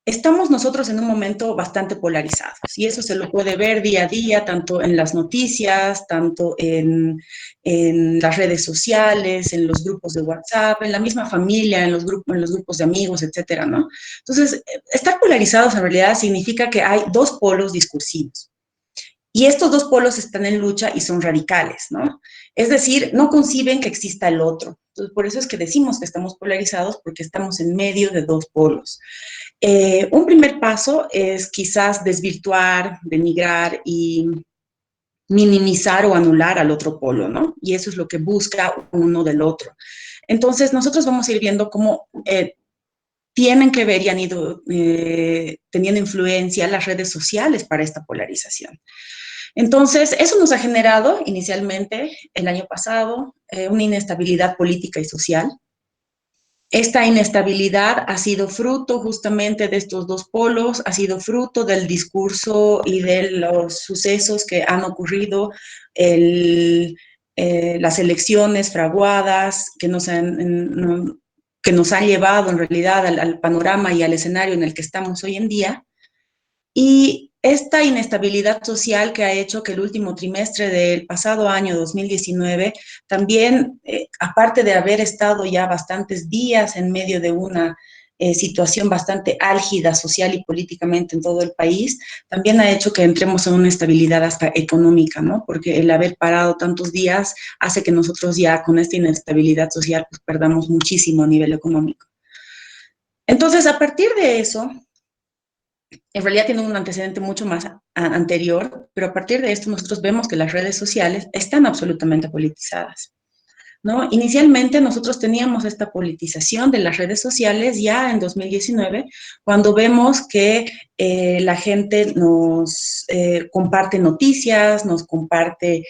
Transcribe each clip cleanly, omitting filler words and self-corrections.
estamos nosotros en un momento bastante polarizados y eso se lo puede ver día a día, tanto en las noticias, tanto en las redes sociales, en los grupos de WhatsApp, en la misma familia, en los grupos de amigos, etcétera, ¿no? Entonces, estar polarizados en realidad significa que hay dos polos discursivos. Y estos dos polos están en lucha y son radicales, ¿no? Es decir, no conciben que exista el otro. Entonces, por eso es que decimos que estamos polarizados, porque estamos en medio de dos polos. Un primer paso es quizás desvirtuar, denigrar y minimizar o anular al otro polo, ¿no? Y eso es lo que busca uno del otro. Entonces, nosotros vamos a ir viendo cómo tienen que ver y han ido teniendo influencia las redes sociales para esta polarización. Entonces, eso nos ha generado inicialmente el año pasado una inestabilidad política y social. Esta inestabilidad ha sido fruto justamente de estos dos polos, ha sido fruto del discurso y de los sucesos que han ocurrido, las elecciones fraguadas que nos han llevado en realidad al panorama y al escenario en el que estamos hoy en día. Y esta inestabilidad social que ha hecho que el último trimestre del pasado año 2019 también, aparte de haber estado ya bastantes días en medio de una situación bastante álgida social y políticamente en todo el país, también ha hecho que entremos en una estabilidad hasta económica, ¿no? Porque el haber parado tantos días hace que nosotros ya con esta inestabilidad social pues perdamos muchísimo a nivel económico. Entonces, a partir de eso, en realidad tiene un antecedente mucho más anterior, pero a partir de esto nosotros vemos que las redes sociales están absolutamente politizadas, ¿no? Inicialmente nosotros teníamos esta politización de las redes sociales ya en 2019, cuando vemos que la gente nos comparte noticias, nos comparte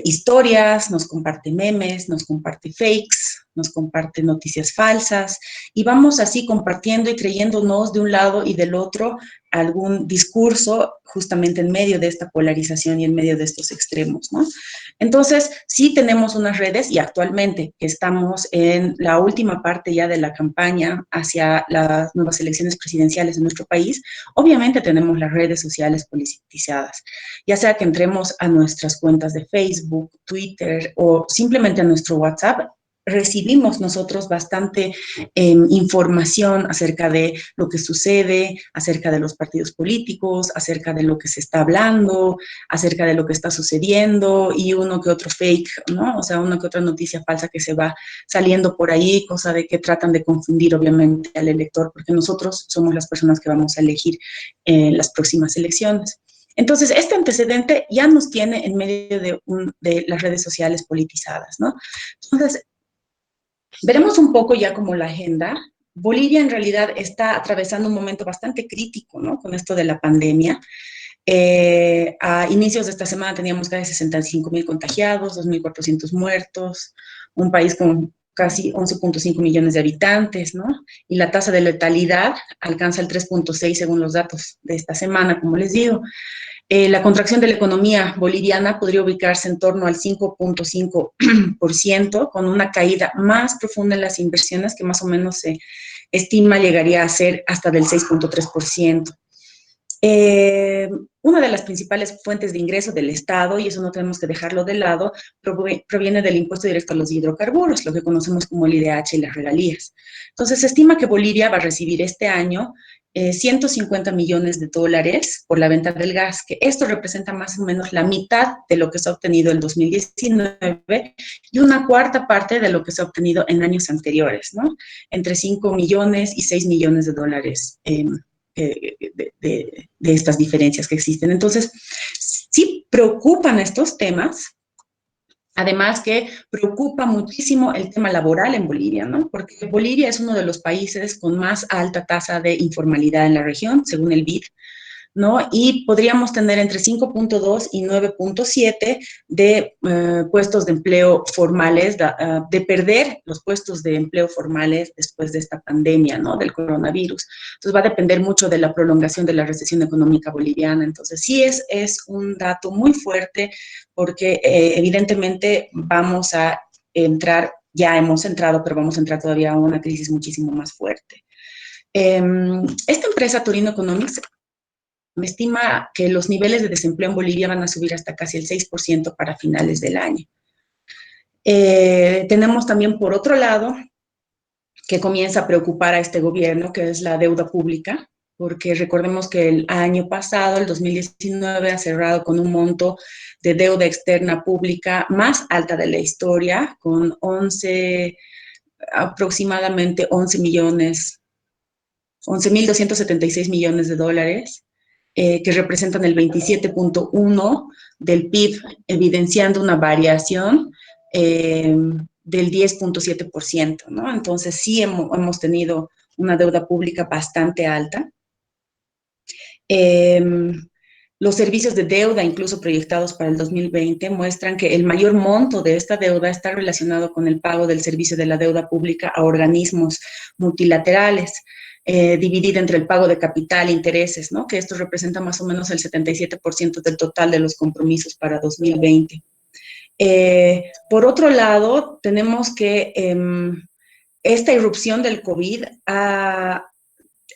historias, nos comparte memes, nos comparte fakes, nos comparte noticias falsas y vamos así compartiendo y creyéndonos de un lado y del otro algún discurso justamente en medio de esta polarización y en medio de estos extremos, ¿no? Entonces, sí tenemos unas redes y actualmente estamos en la última parte ya de la campaña hacia las nuevas elecciones presidenciales en nuestro país. Obviamente tenemos las redes sociales politizadas, ya sea que entremos a nuestras cuentas de Facebook, Twitter o simplemente a nuestro WhatsApp. Recibimos nosotros bastante información acerca de lo que sucede, acerca de los partidos políticos, acerca de lo que se está hablando, acerca de lo que está sucediendo y uno que otro fake, ¿no? O sea, una que otra noticia falsa que se va saliendo por ahí, cosa de que tratan de confundir obviamente al elector, porque nosotros somos las personas que vamos a elegir en las próximas elecciones. Entonces, este antecedente ya nos tiene en medio de las redes sociales politizadas, ¿no? Entonces, veremos un poco ya como la agenda. Bolivia en realidad está atravesando un momento bastante crítico, ¿no? Con esto de la pandemia. A inicios de esta semana teníamos casi 65,000 contagiados, 2.400 muertos, un país con casi 11,5 millones de habitantes, ¿no? Y la tasa de letalidad alcanza el 3,6 según los datos de esta semana, como les digo. La contracción de la economía boliviana podría ubicarse en torno al 5,5%, con una caída más profunda en las inversiones que más o menos se estima llegaría a ser hasta del 6,3%. Una de las principales fuentes de ingreso del Estado, y eso no tenemos que dejarlo de lado, proviene del impuesto directo a los hidrocarburos, lo que conocemos como el IDH y las regalías. Entonces, se estima que Bolivia va a recibir este año 150 millones de dólares por la venta del gas, que esto representa más o menos la mitad de lo que se ha obtenido en 2019 y una cuarta parte de lo que se ha obtenido en años anteriores, ¿no? Entre 5 millones y 6 millones de dólares de estas diferencias que existen. Entonces, sí preocupan estos temas, además que preocupa muchísimo el tema laboral en Bolivia, ¿no? Porque Bolivia es uno de los países con más alta tasa de informalidad en la región, según el BID, ¿no? Y podríamos tener entre 5,2 y 9,7 de puestos de empleo formales, de perder los puestos de empleo formales después de esta pandemia, ¿no? Del coronavirus. Entonces va a depender mucho de la prolongación de la recesión económica boliviana. Entonces sí es un dato muy fuerte porque evidentemente vamos a entrar, ya hemos entrado, pero vamos a entrar todavía a una crisis muchísimo más fuerte. Esta empresa, Torino Economics, me estima que los niveles de desempleo en Bolivia van a subir hasta casi el 6% para finales del año. Tenemos también, por otro lado, que comienza a preocupar a este gobierno, que es la deuda pública, porque recordemos que el año pasado, el 2019, ha cerrado con un monto de deuda externa pública más alta de la historia, con aproximadamente 11.276 millones de dólares, que representan el 27.1 del PIB, evidenciando una variación del 10.7%, ¿no? Entonces sí hemos tenido una deuda pública bastante alta. Eh, los servicios de deuda, incluso proyectados para el 2020, muestran que el mayor monto de esta deuda está relacionado con el pago del servicio de la deuda pública a organismos multilaterales, dividida entre el pago de capital e intereses, ¿no? Que esto representa más o menos el 77% del total de los compromisos para 2020. Por otro lado, tenemos que esta irrupción del COVID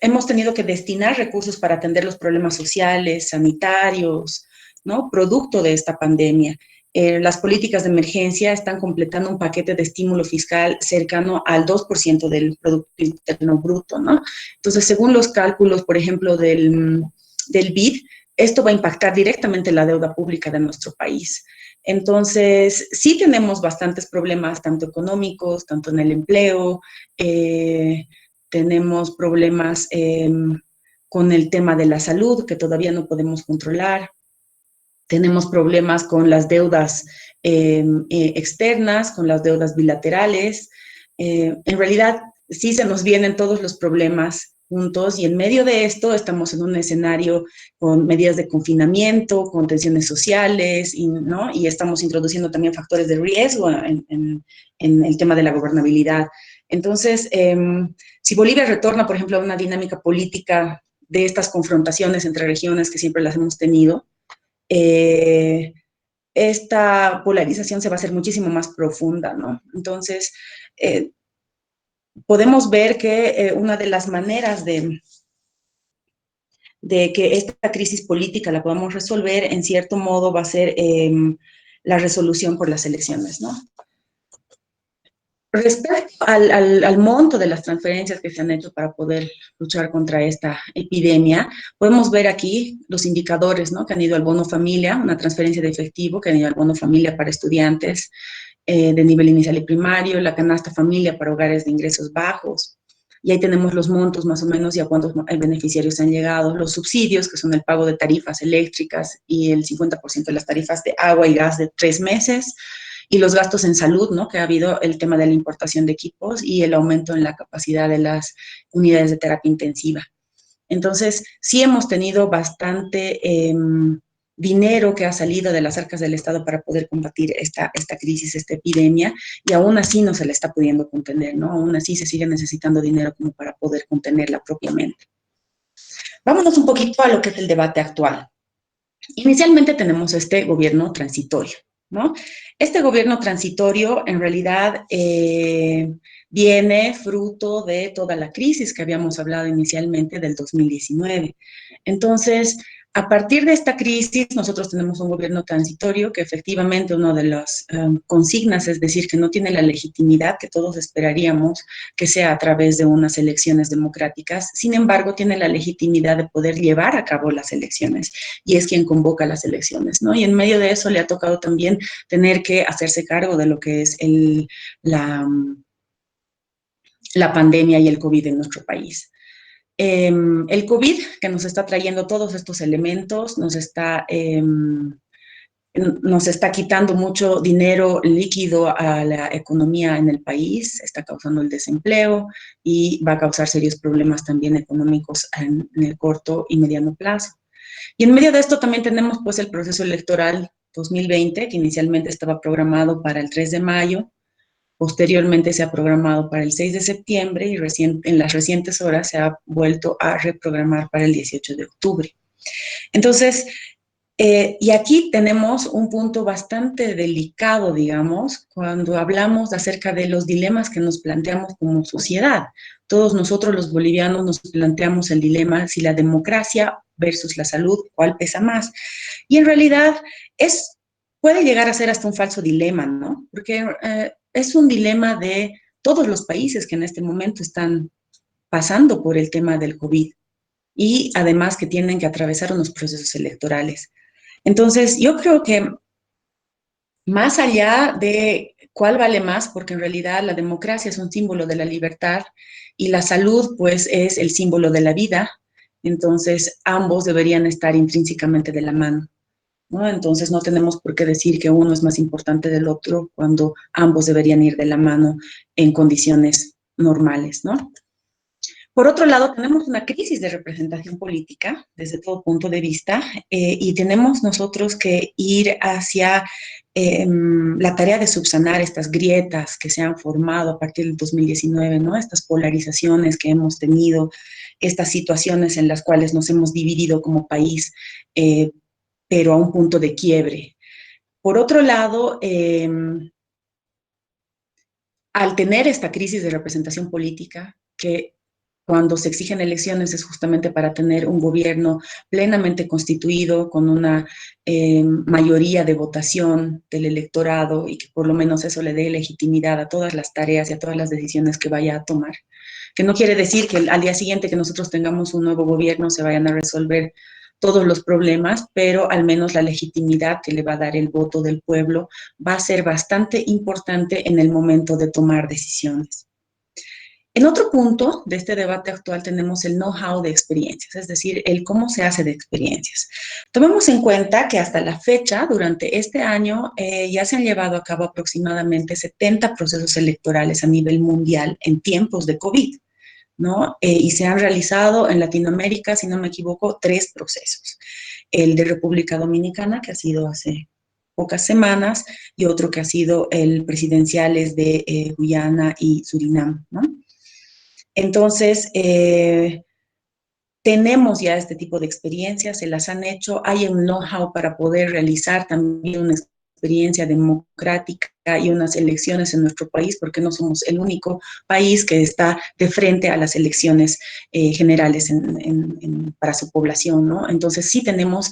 hemos tenido que destinar recursos para atender los problemas sociales, sanitarios, ¿no? Producto de esta pandemia. Las políticas de emergencia están completando un paquete de estímulo fiscal cercano al 2% del Producto Interno Bruto, ¿no? Entonces, según los cálculos, por ejemplo, del BID, esto va a impactar directamente la deuda pública de nuestro país. Entonces, sí tenemos bastantes problemas, tanto económicos, tanto en el empleo, tenemos problemas con el tema de la salud, que todavía no podemos controlar. Tenemos problemas con las deudas externas, con las deudas bilaterales. En realidad, sí se nos vienen todos los problemas juntos y en medio de esto estamos en un escenario con medidas de confinamiento, con tensiones sociales, ¿no? Y estamos introduciendo también factores de riesgo en el tema de la gobernabilidad. Entonces, si Bolivia retorna, por ejemplo, a una dinámica política de estas confrontaciones entre regiones que siempre las hemos tenido, esta polarización se va a hacer muchísimo más profunda, ¿no? Entonces, podemos ver que una de las maneras de que esta crisis política la podamos resolver, en cierto modo, va a ser la resolución por las elecciones, ¿no? Respecto al monto de las transferencias que se han hecho para poder luchar contra esta epidemia, podemos ver aquí los indicadores, ¿no? Que han ido al bono familia, una transferencia de efectivo, que han ido al bono familia para estudiantes de nivel inicial y primario, la canasta familia para hogares de ingresos bajos. Y ahí tenemos los montos más o menos y a cuántos beneficiarios han llegado, los subsidios, que son el pago de tarifas eléctricas y el 50% de las tarifas de agua y gas de 3 meses, y los gastos en salud, ¿no? Que ha habido el tema de la importación de equipos y el aumento en la capacidad de las unidades de terapia intensiva. Entonces, sí hemos tenido bastante dinero que ha salido de las arcas del Estado para poder combatir esta crisis, esta epidemia, y aún así no se la está pudiendo contener, ¿no? Aún así se sigue necesitando dinero como para poder contenerla propiamente. Vámonos un poquito a lo que es el debate actual. Inicialmente tenemos este gobierno transitorio, ¿no? Este gobierno transitorio en realidad viene fruto de toda la crisis que habíamos hablado inicialmente del 2019. Entonces, a partir de esta crisis, nosotros tenemos un gobierno transitorio que efectivamente una de las consignas es decir que no tiene la legitimidad que todos esperaríamos que sea a través de unas elecciones democráticas. Sin embargo, tiene la legitimidad de poder llevar a cabo las elecciones y es quien convoca las elecciones, ¿no? Y en medio de eso le ha tocado también tener que hacerse cargo de lo que es la pandemia y el COVID en nuestro país. El COVID, que nos está trayendo todos estos elementos, nos está quitando mucho dinero líquido a la economía en el país, está causando el desempleo y va a causar serios problemas también económicos en el corto y mediano plazo. Y en medio de esto también tenemos pues el proceso electoral 2020, que inicialmente estaba programado para el 3 de mayo, posteriormente se ha programado para el 6 de septiembre y en las recientes horas se ha vuelto a reprogramar para el 18 de octubre. Entonces, y aquí tenemos un punto bastante delicado, digamos, cuando hablamos acerca de los dilemas que nos planteamos como sociedad, todos nosotros los bolivianos nos planteamos el dilema si la democracia versus la salud, ¿cuál pesa más? Y en realidad puede llegar a ser hasta un falso dilema, ¿no? Porque es un dilema de todos los países que en este momento están pasando por el tema del COVID y además que tienen que atravesar unos procesos electorales. Entonces, yo creo que más allá de cuál vale más, porque en realidad la democracia es un símbolo de la libertad y la salud, pues, es el símbolo de la vida. Entonces, ambos deberían estar intrínsecamente de la mano, ¿no? Entonces, no tenemos por qué decir que uno es más importante del otro cuando ambos deberían ir de la mano en condiciones normales, ¿no? Por otro lado, tenemos una crisis de representación política desde todo punto de vista y tenemos nosotros que ir hacia la tarea de subsanar estas grietas que se han formado a partir del 2019, ¿no? Estas polarizaciones que hemos tenido, estas situaciones en las cuales nos hemos dividido como país, pero a un punto de quiebre. Por otro lado, al tener esta crisis de representación política, que cuando se exigen elecciones es justamente para tener un gobierno plenamente constituido, con una mayoría de votación del electorado y que por lo menos eso le dé legitimidad a todas las tareas y a todas las decisiones que vaya a tomar. Que no quiere decir que al día siguiente que nosotros tengamos un nuevo gobierno se vayan a resolver todos los problemas, pero al menos la legitimidad que le va a dar el voto del pueblo va a ser bastante importante en el momento de tomar decisiones. En otro punto de este debate actual tenemos el know-how de experiencias, es decir, el cómo se hace de experiencias. Tomemos en cuenta que hasta la fecha, durante este año, ya se han llevado a cabo aproximadamente 70 procesos electorales a nivel mundial en tiempos de COVID, ¿no? Y se han realizado en Latinoamérica, si no me equivoco, 3 procesos. El de República Dominicana, que ha sido hace pocas semanas, y otro que ha sido el presidenciales de Guyana y Surinam, ¿no? Entonces, tenemos ya este tipo de experiencias, se las han hecho, hay un know-how para poder realizar también una experiencia democrática y unas elecciones en nuestro país, porque no somos el único país que está de frente a las elecciones generales para su población, ¿no? Entonces, sí tenemos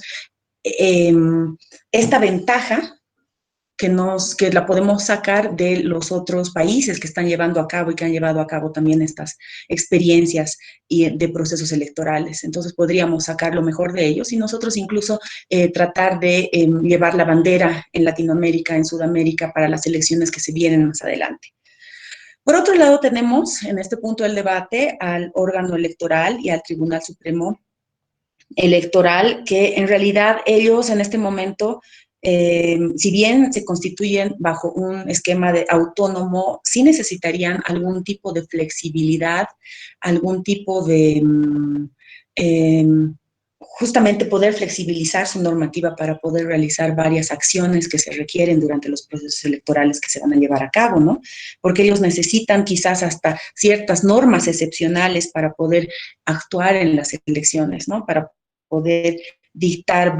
eh, esta ventaja que la podemos sacar de los otros países que están llevando a cabo y que han llevado a cabo también estas experiencias de procesos electorales. Entonces podríamos sacar lo mejor de ellos y nosotros incluso tratar de llevar la bandera en Latinoamérica, en Sudamérica, para las elecciones que se vienen más adelante. Por otro lado, tenemos en este punto del debate al órgano electoral y al Tribunal Supremo Electoral, que en realidad ellos en este momento, si bien se constituyen bajo un esquema de autónomo, sí necesitarían algún tipo de flexibilidad, algún tipo de eh, justamente poder flexibilizar su normativa para poder realizar varias acciones que se requieren durante los procesos electorales que se van a llevar a cabo, ¿no? Porque ellos necesitan quizás hasta ciertas normas excepcionales para poder actuar en las elecciones, ¿no? Para poder dictar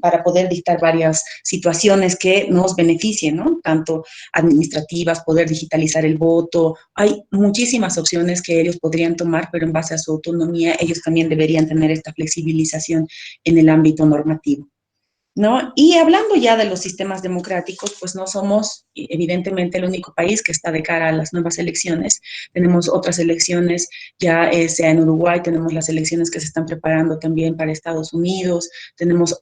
para poder dictar varias situaciones que nos beneficien, ¿no? Tanto administrativas, poder digitalizar el voto. Hay muchísimas opciones que ellos podrían tomar, pero en base a su autonomía, ellos también deberían tener esta flexibilización en el ámbito normativo, ¿no? Y hablando ya de los sistemas democráticos, pues no somos evidentemente el único país que está de cara a las nuevas elecciones. Tenemos otras elecciones, ya sea en Uruguay, tenemos las elecciones que se están preparando también para Estados Unidos,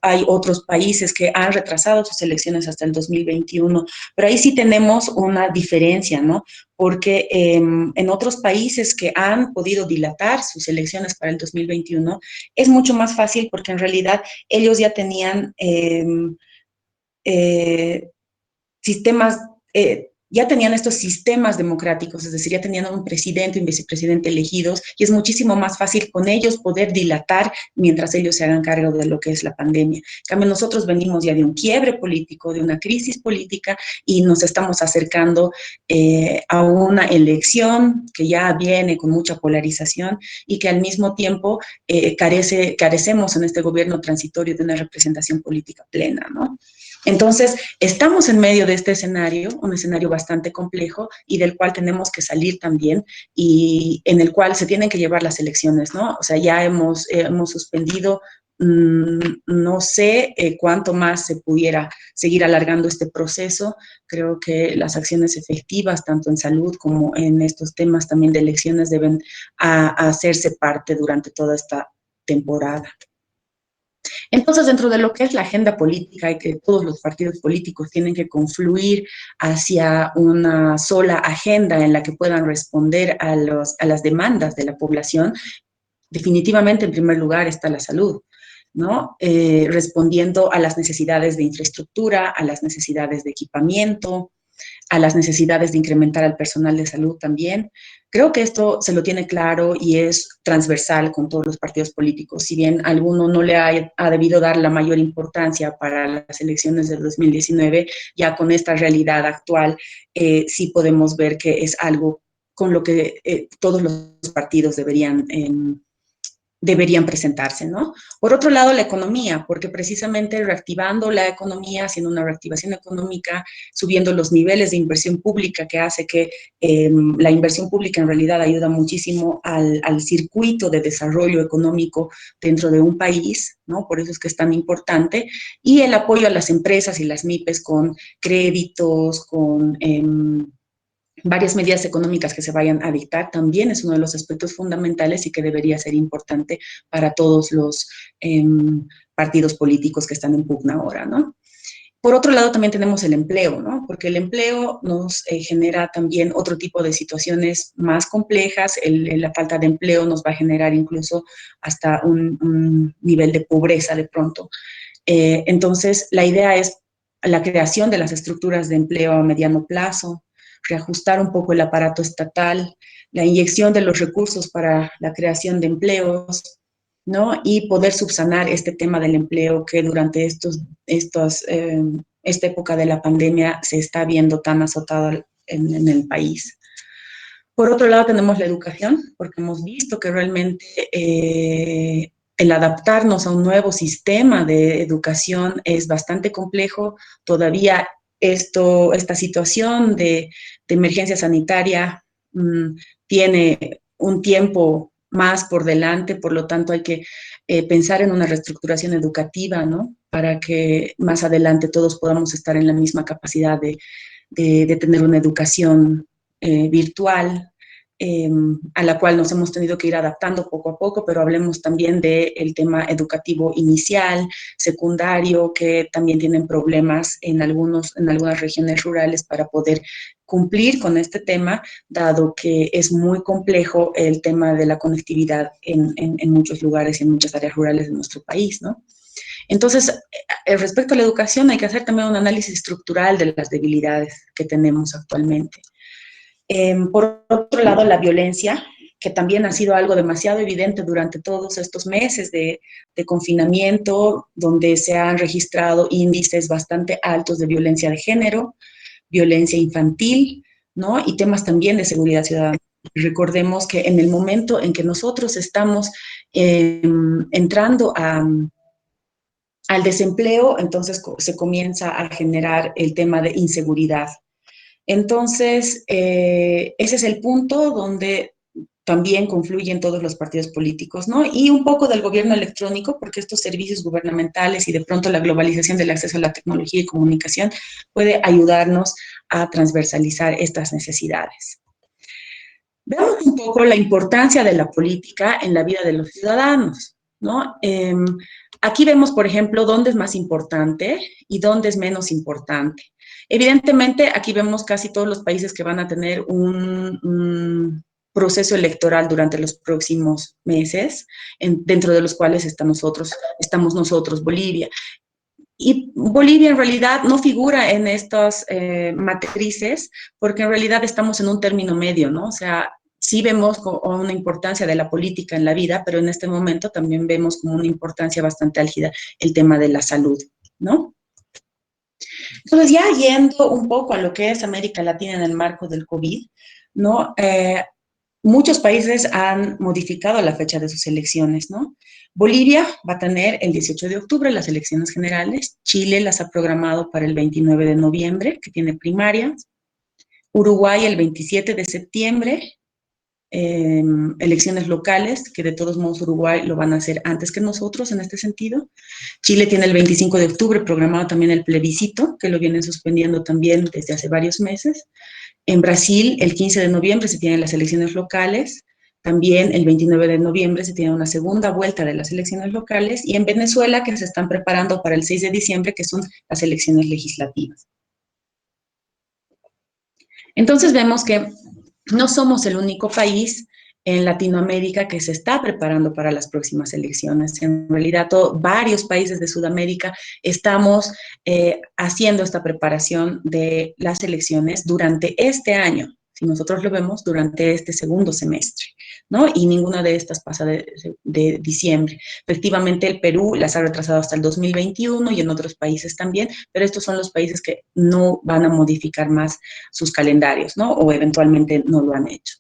hay otros países que han retrasado sus elecciones hasta el 2021, pero ahí sí tenemos una diferencia, ¿no? Porque en otros países que han podido dilatar sus elecciones para el 2021, es mucho más fácil porque en realidad ellos ya tenían eh, sistemas, ya tenían estos sistemas democráticos, es decir, ya tenían un presidente y un vicepresidente elegidos, y es muchísimo más fácil con ellos poder dilatar mientras ellos se hagan cargo de lo que es la pandemia. En cambio, nosotros venimos ya de un quiebre político, de una crisis política, y nos estamos acercando a una elección que ya viene con mucha polarización y que al mismo tiempo carecemos en este gobierno transitorio de una representación política plena, ¿no? Entonces, estamos en medio de este escenario, un escenario bastante complejo y del cual tenemos que salir también y en el cual se tienen que llevar las elecciones, ¿no? O sea, ya hemos suspendido, no sé cuánto más se pudiera seguir alargando este proceso. Creo que las acciones efectivas, tanto en salud como en estos temas también de elecciones, deben hacerse parte durante toda esta temporada. Entonces, dentro de lo que es la agenda política y que todos los partidos políticos tienen que confluir hacia una sola agenda en la que puedan responder a las demandas de la población, definitivamente en primer lugar está la salud, ¿no? Respondiendo a las necesidades de infraestructura, a las necesidades de equipamiento, a las necesidades de incrementar al personal de salud también. Creo que esto se lo tiene claro y es transversal con todos los partidos políticos. Si bien alguno no le ha debido dar la mayor importancia para las elecciones del 2019, ya con esta realidad actual sí podemos ver que es algo con lo que todos los partidos deberían presentarse, ¿no? Por otro lado, la economía, porque precisamente reactivando la economía, haciendo una reactivación económica, subiendo los niveles de inversión pública que hace que la inversión pública en realidad ayuda muchísimo al circuito de desarrollo económico dentro de un país, ¿no? Por eso es que es tan importante, y el apoyo a las empresas y las MIPES con créditos, con varias medidas económicas que se vayan a dictar también es uno de los aspectos fundamentales y que debería ser importante para todos los partidos políticos que están en pugna ahora, ¿no? Por otro lado, también tenemos el empleo, ¿no? Porque el empleo nos genera también otro tipo de situaciones más complejas. La falta de empleo nos va a generar incluso hasta un nivel de pobreza de pronto. Entonces, la idea es la creación de las estructuras de empleo a mediano plazo, reajustar un poco el aparato estatal, la inyección de los recursos para la creación de empleos, ¿no? Y poder subsanar este tema del empleo que durante esta época de la pandemia se está viendo tan azotado en el país. Por otro lado, tenemos la educación, porque hemos visto que realmente el adaptarnos a un nuevo sistema de educación es bastante complejo. Todavía esta situación de emergencia sanitaria tiene un tiempo más por delante, por lo tanto hay que pensar en una reestructuración educativa, ¿no? Para que más adelante todos podamos estar en la misma capacidad de tener una educación virtual, a la cual nos hemos tenido que ir adaptando poco a poco, pero hablemos también del tema educativo inicial, secundario, que también tienen problemas en algunas regiones rurales para poder cumplir con este tema, dado que es muy complejo el tema de la conectividad en muchos lugares y en muchas áreas rurales de nuestro país, ¿no? Entonces, respecto a la educación, hay que hacer también un análisis estructural de las debilidades que tenemos actualmente. Por otro lado, la violencia, que también ha sido algo demasiado evidente durante todos estos meses de confinamiento, donde se han registrado índices bastante altos de violencia de género, violencia infantil, ¿no? Y temas también de seguridad ciudadana. Recordemos que en el momento en que nosotros estamos entrando al desempleo, entonces se comienza a generar el tema de inseguridad. Entonces, ese es el punto donde también confluyen todos los partidos políticos, ¿no? Y un poco del gobierno electrónico, porque estos servicios gubernamentales y de pronto la globalización del acceso a la tecnología y comunicación puede ayudarnos a transversalizar estas necesidades. Veamos un poco la importancia de la política en la vida de los ciudadanos, ¿no? Aquí vemos, por ejemplo, dónde es más importante y dónde es menos importante. Evidentemente, aquí vemos casi todos los países que van a tener un proceso electoral durante los próximos meses, dentro de los cuales estamos nosotros, Bolivia. Y Bolivia en realidad no figura en estas matrices porque en realidad estamos en un término medio, ¿no? O sea, sí vemos una importancia de la política en la vida, pero en este momento también vemos como una importancia bastante álgida el tema de la salud, ¿no? Entonces, ya yendo un poco a lo que es América Latina en el marco del COVID, ¿no? Muchos países han modificado la fecha de sus elecciones, ¿no? Bolivia va a tener el 18 de octubre las elecciones generales. Chile las ha programado para el 29 de noviembre, que tiene primarias. Uruguay el 27 de septiembre, elecciones locales, que de todos modos Uruguay lo van a hacer antes que nosotros en este sentido. Chile tiene el 25 de octubre programado también el plebiscito, que lo vienen suspendiendo también desde hace varios meses. En Brasil, el 15 de noviembre se tienen las elecciones locales. También el 29 de noviembre se tiene una segunda vuelta de las elecciones locales. Y en Venezuela, que se están preparando para el 6 de diciembre, que son las elecciones legislativas. Entonces vemos que no somos el único país en Latinoamérica que se está preparando para las próximas elecciones. En realidad, varios países de Sudamérica estamos haciendo esta preparación de las elecciones durante este año, si nosotros lo vemos, durante este segundo semestre, ¿no? Y ninguna de estas pasa de diciembre. Efectivamente, el Perú las ha retrasado hasta el 2021 y en otros países también, pero estos son los países que no van a modificar más sus calendarios, ¿no? O eventualmente no lo han hecho.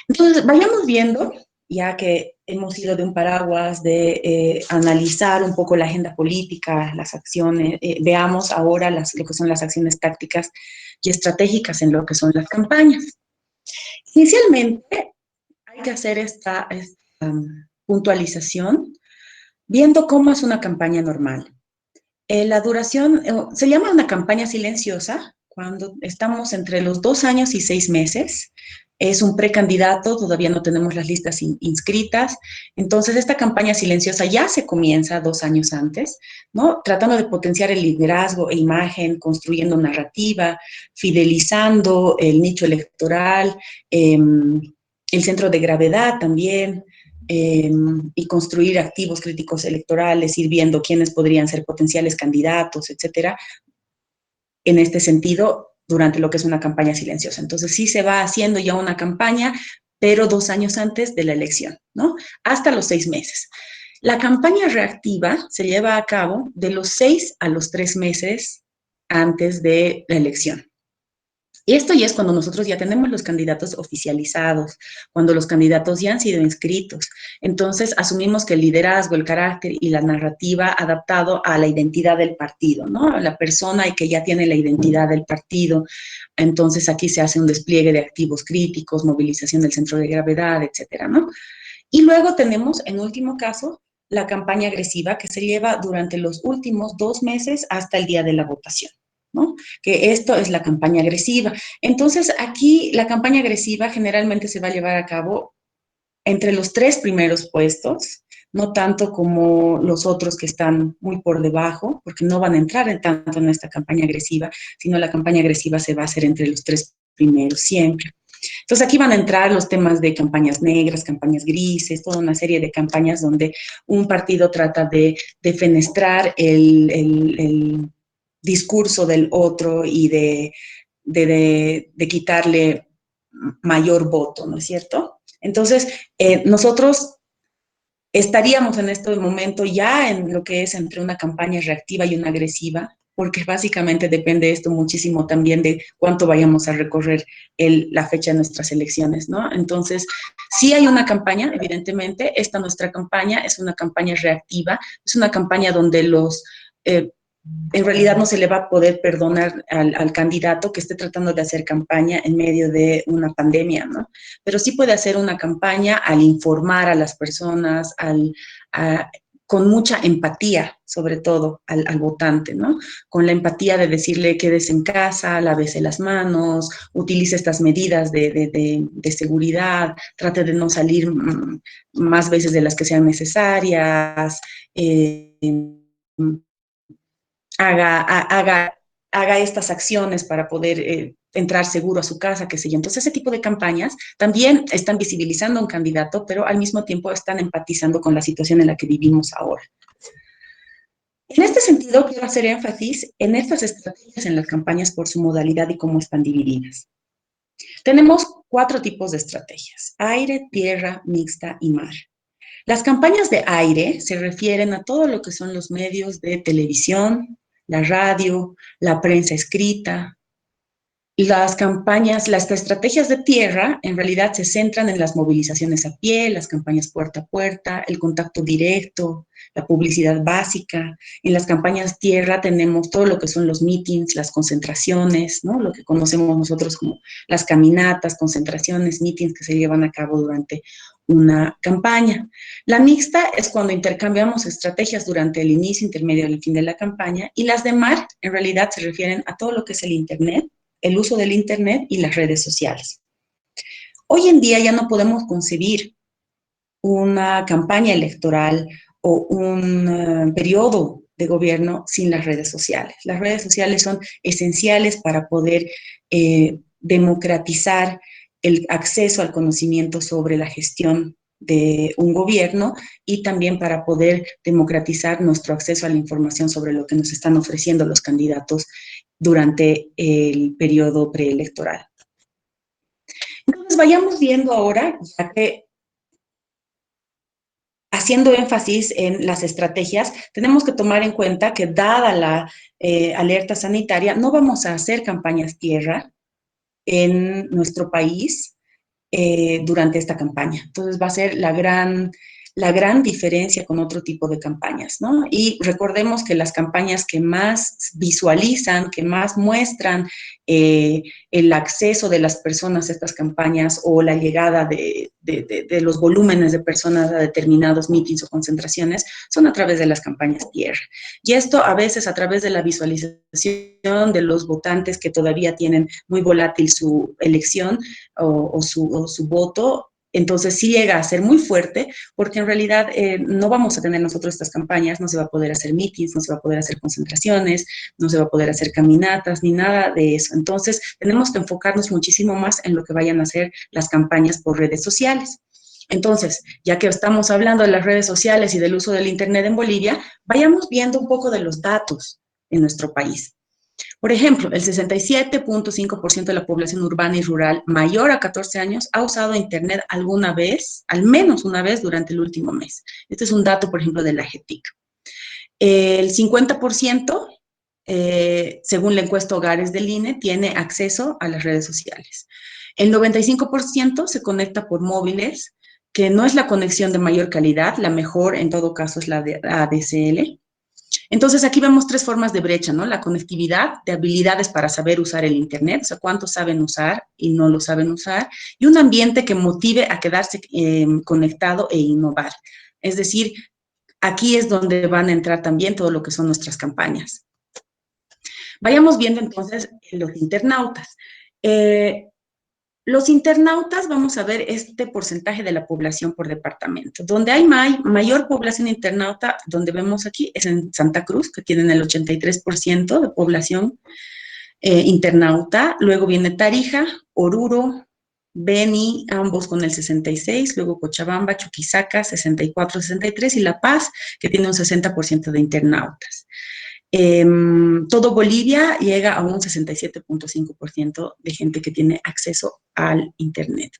Entonces, vayamos viendo, ya que hemos ido de un paraguas de analizar un poco la agenda política, las acciones, veamos ahora lo que son las acciones tácticas y estratégicas en lo que son las campañas. Inicialmente, hay que hacer esta puntualización viendo cómo es una campaña normal. La duración, se llama una campaña silenciosa cuando estamos entre los 2 años y 6 meses. Es un precandidato, todavía no tenemos las listas inscritas. Entonces, esta campaña silenciosa ya se comienza 2 años antes, ¿no? Tratando de potenciar el liderazgo e imagen, construyendo narrativa, fidelizando el nicho electoral, el centro de gravedad también, y construir activos críticos electorales, ir viendo quiénes podrían ser potenciales candidatos, etcétera, en este sentido, durante lo que es una campaña silenciosa. Entonces, sí se va haciendo ya una campaña, pero 2 años antes de la elección, ¿no? Hasta los 6 meses. La campaña reactiva se lleva a cabo de los 6 a los 3 meses antes de la elección. Y esto ya es cuando nosotros ya tenemos los candidatos oficializados, cuando los candidatos ya han sido inscritos. Entonces, asumimos que el liderazgo, el carácter y la narrativa adaptado a la identidad del partido, ¿no? A la persona y que ya tiene la identidad del partido. Entonces, aquí se hace un despliegue de activos críticos, movilización del centro de gravedad, etcétera, ¿no? Y luego tenemos, en último caso, la campaña agresiva que se lleva durante los últimos 2 meses hasta el día de la votación, ¿no? Que esto es la campaña agresiva. Entonces, aquí la campaña agresiva generalmente se va a llevar a cabo entre los 3 primeros puestos, no tanto como los otros que están muy por debajo, porque no van a entrar tanto en esta campaña agresiva, sino la campaña agresiva se va a hacer entre los 3 primeros siempre. Entonces aquí van a entrar los temas de campañas negras, campañas grises, toda una serie de campañas donde un partido trata de defenestrar el discurso del otro y de quitarle mayor voto, ¿no es cierto? Entonces, nosotros estaríamos en este momento ya en lo que es entre una campaña reactiva y una agresiva, porque básicamente depende esto muchísimo también de cuánto vayamos a recorrer la fecha de nuestras elecciones, ¿no? Entonces, sí hay una campaña, evidentemente, esta nuestra campaña es una campaña reactiva, es una campaña donde en realidad no se le va a poder perdonar al candidato que esté tratando de hacer campaña en medio de una pandemia, ¿no? Pero sí puede hacer una campaña al informar a las personas, con mucha empatía, sobre todo al votante, ¿no? Con la empatía de decirle quédese en casa, lávese las manos, utilice estas medidas de seguridad, trate de no salir más veces de las que sean necesarias, haga estas acciones para poder entrar seguro a su casa, qué sé yo. Entonces, ese tipo de campañas también están visibilizando a un candidato, pero al mismo tiempo están empatizando con la situación en la que vivimos ahora. En este sentido, quiero hacer énfasis en estas estrategias en las campañas por su modalidad y cómo están divididas. Tenemos 4 tipos de estrategias: aire, tierra, mixta y mar. Las campañas de aire se refieren a todo lo que son los medios de televisión, la radio, la prensa escrita, Las campañas, las estrategias de tierra en realidad se centran en las movilizaciones a pie, las campañas puerta a puerta, el contacto directo, la publicidad básica. En las campañas tierra tenemos todo lo que son los meetings, las concentraciones, ¿no? Lo que conocemos nosotros como las caminatas, concentraciones, meetings que se llevan a cabo durante una campaña. La mixta es cuando intercambiamos estrategias durante el inicio, intermedio y el fin de la campaña, y las de mar en realidad se refieren a todo lo que es el Internet, el uso del Internet y las redes sociales. Hoy en día ya no podemos concebir una campaña electoral o un periodo de gobierno sin las redes sociales. Las redes sociales son esenciales para poder democratizar el acceso al conocimiento sobre la gestión de un gobierno y también para poder democratizar nuestro acceso a la información sobre lo que nos están ofreciendo los candidatos durante el periodo preelectoral. Entonces, vayamos viendo ahora, ya que haciendo énfasis en las estrategias, tenemos que tomar en cuenta que dada la alerta sanitaria, no vamos a hacer campañas tierra en nuestro país durante esta campaña. Entonces va a ser la gran diferencia con otro tipo de campañas, ¿no? Y recordemos que las campañas que más visualizan, que más muestran el acceso de las personas a estas campañas o la llegada de los volúmenes de personas a determinados mítines o concentraciones son a través de las campañas tierra. Y esto a veces a través de la visualización de los votantes que todavía tienen muy volátil su elección o su voto, entonces sí llega a ser muy fuerte, porque en realidad no vamos a tener nosotros estas campañas, no se va a poder hacer mítines, no se va a poder hacer concentraciones, no se va a poder hacer caminatas, ni nada de eso. Entonces tenemos que enfocarnos muchísimo más en lo que vayan a hacer las campañas por redes sociales. Entonces, ya que estamos hablando de las redes sociales y del uso del Internet en Bolivia, vayamos viendo un poco de los datos en nuestro país. Por ejemplo, el 67.5% de la población urbana y rural mayor a 14 años ha usado Internet alguna vez, al menos una vez durante el último mes. Este es un dato, por ejemplo, de la GETIC. El 50%, según la encuesta Hogares del INE, tiene acceso a las redes sociales. El 95% se conecta por móviles, que no es la conexión de mayor calidad, la mejor en todo caso es la de ADSL. Entonces, aquí vemos tres formas de brecha, ¿no? La conectividad, de habilidades para saber usar el Internet, o sea, cuántos saben usar y no lo saben usar, y un ambiente que motive a quedarse conectado e innovar. Es decir, aquí es donde van a entrar también todo lo que son nuestras campañas. Vayamos viendo entonces los internautas. Los internautas, vamos a ver este porcentaje de la población por departamento. Donde hay mayor población internauta, donde vemos aquí, es en Santa Cruz, que tienen el 83% de población internauta. Luego viene Tarija, Oruro, Beni, ambos con el 66%, luego Cochabamba, Chuquisaca, 64, 63, y La Paz, que tiene un 60% de internautas. Todo Bolivia llega a un 67.5% de gente que tiene acceso al Internet.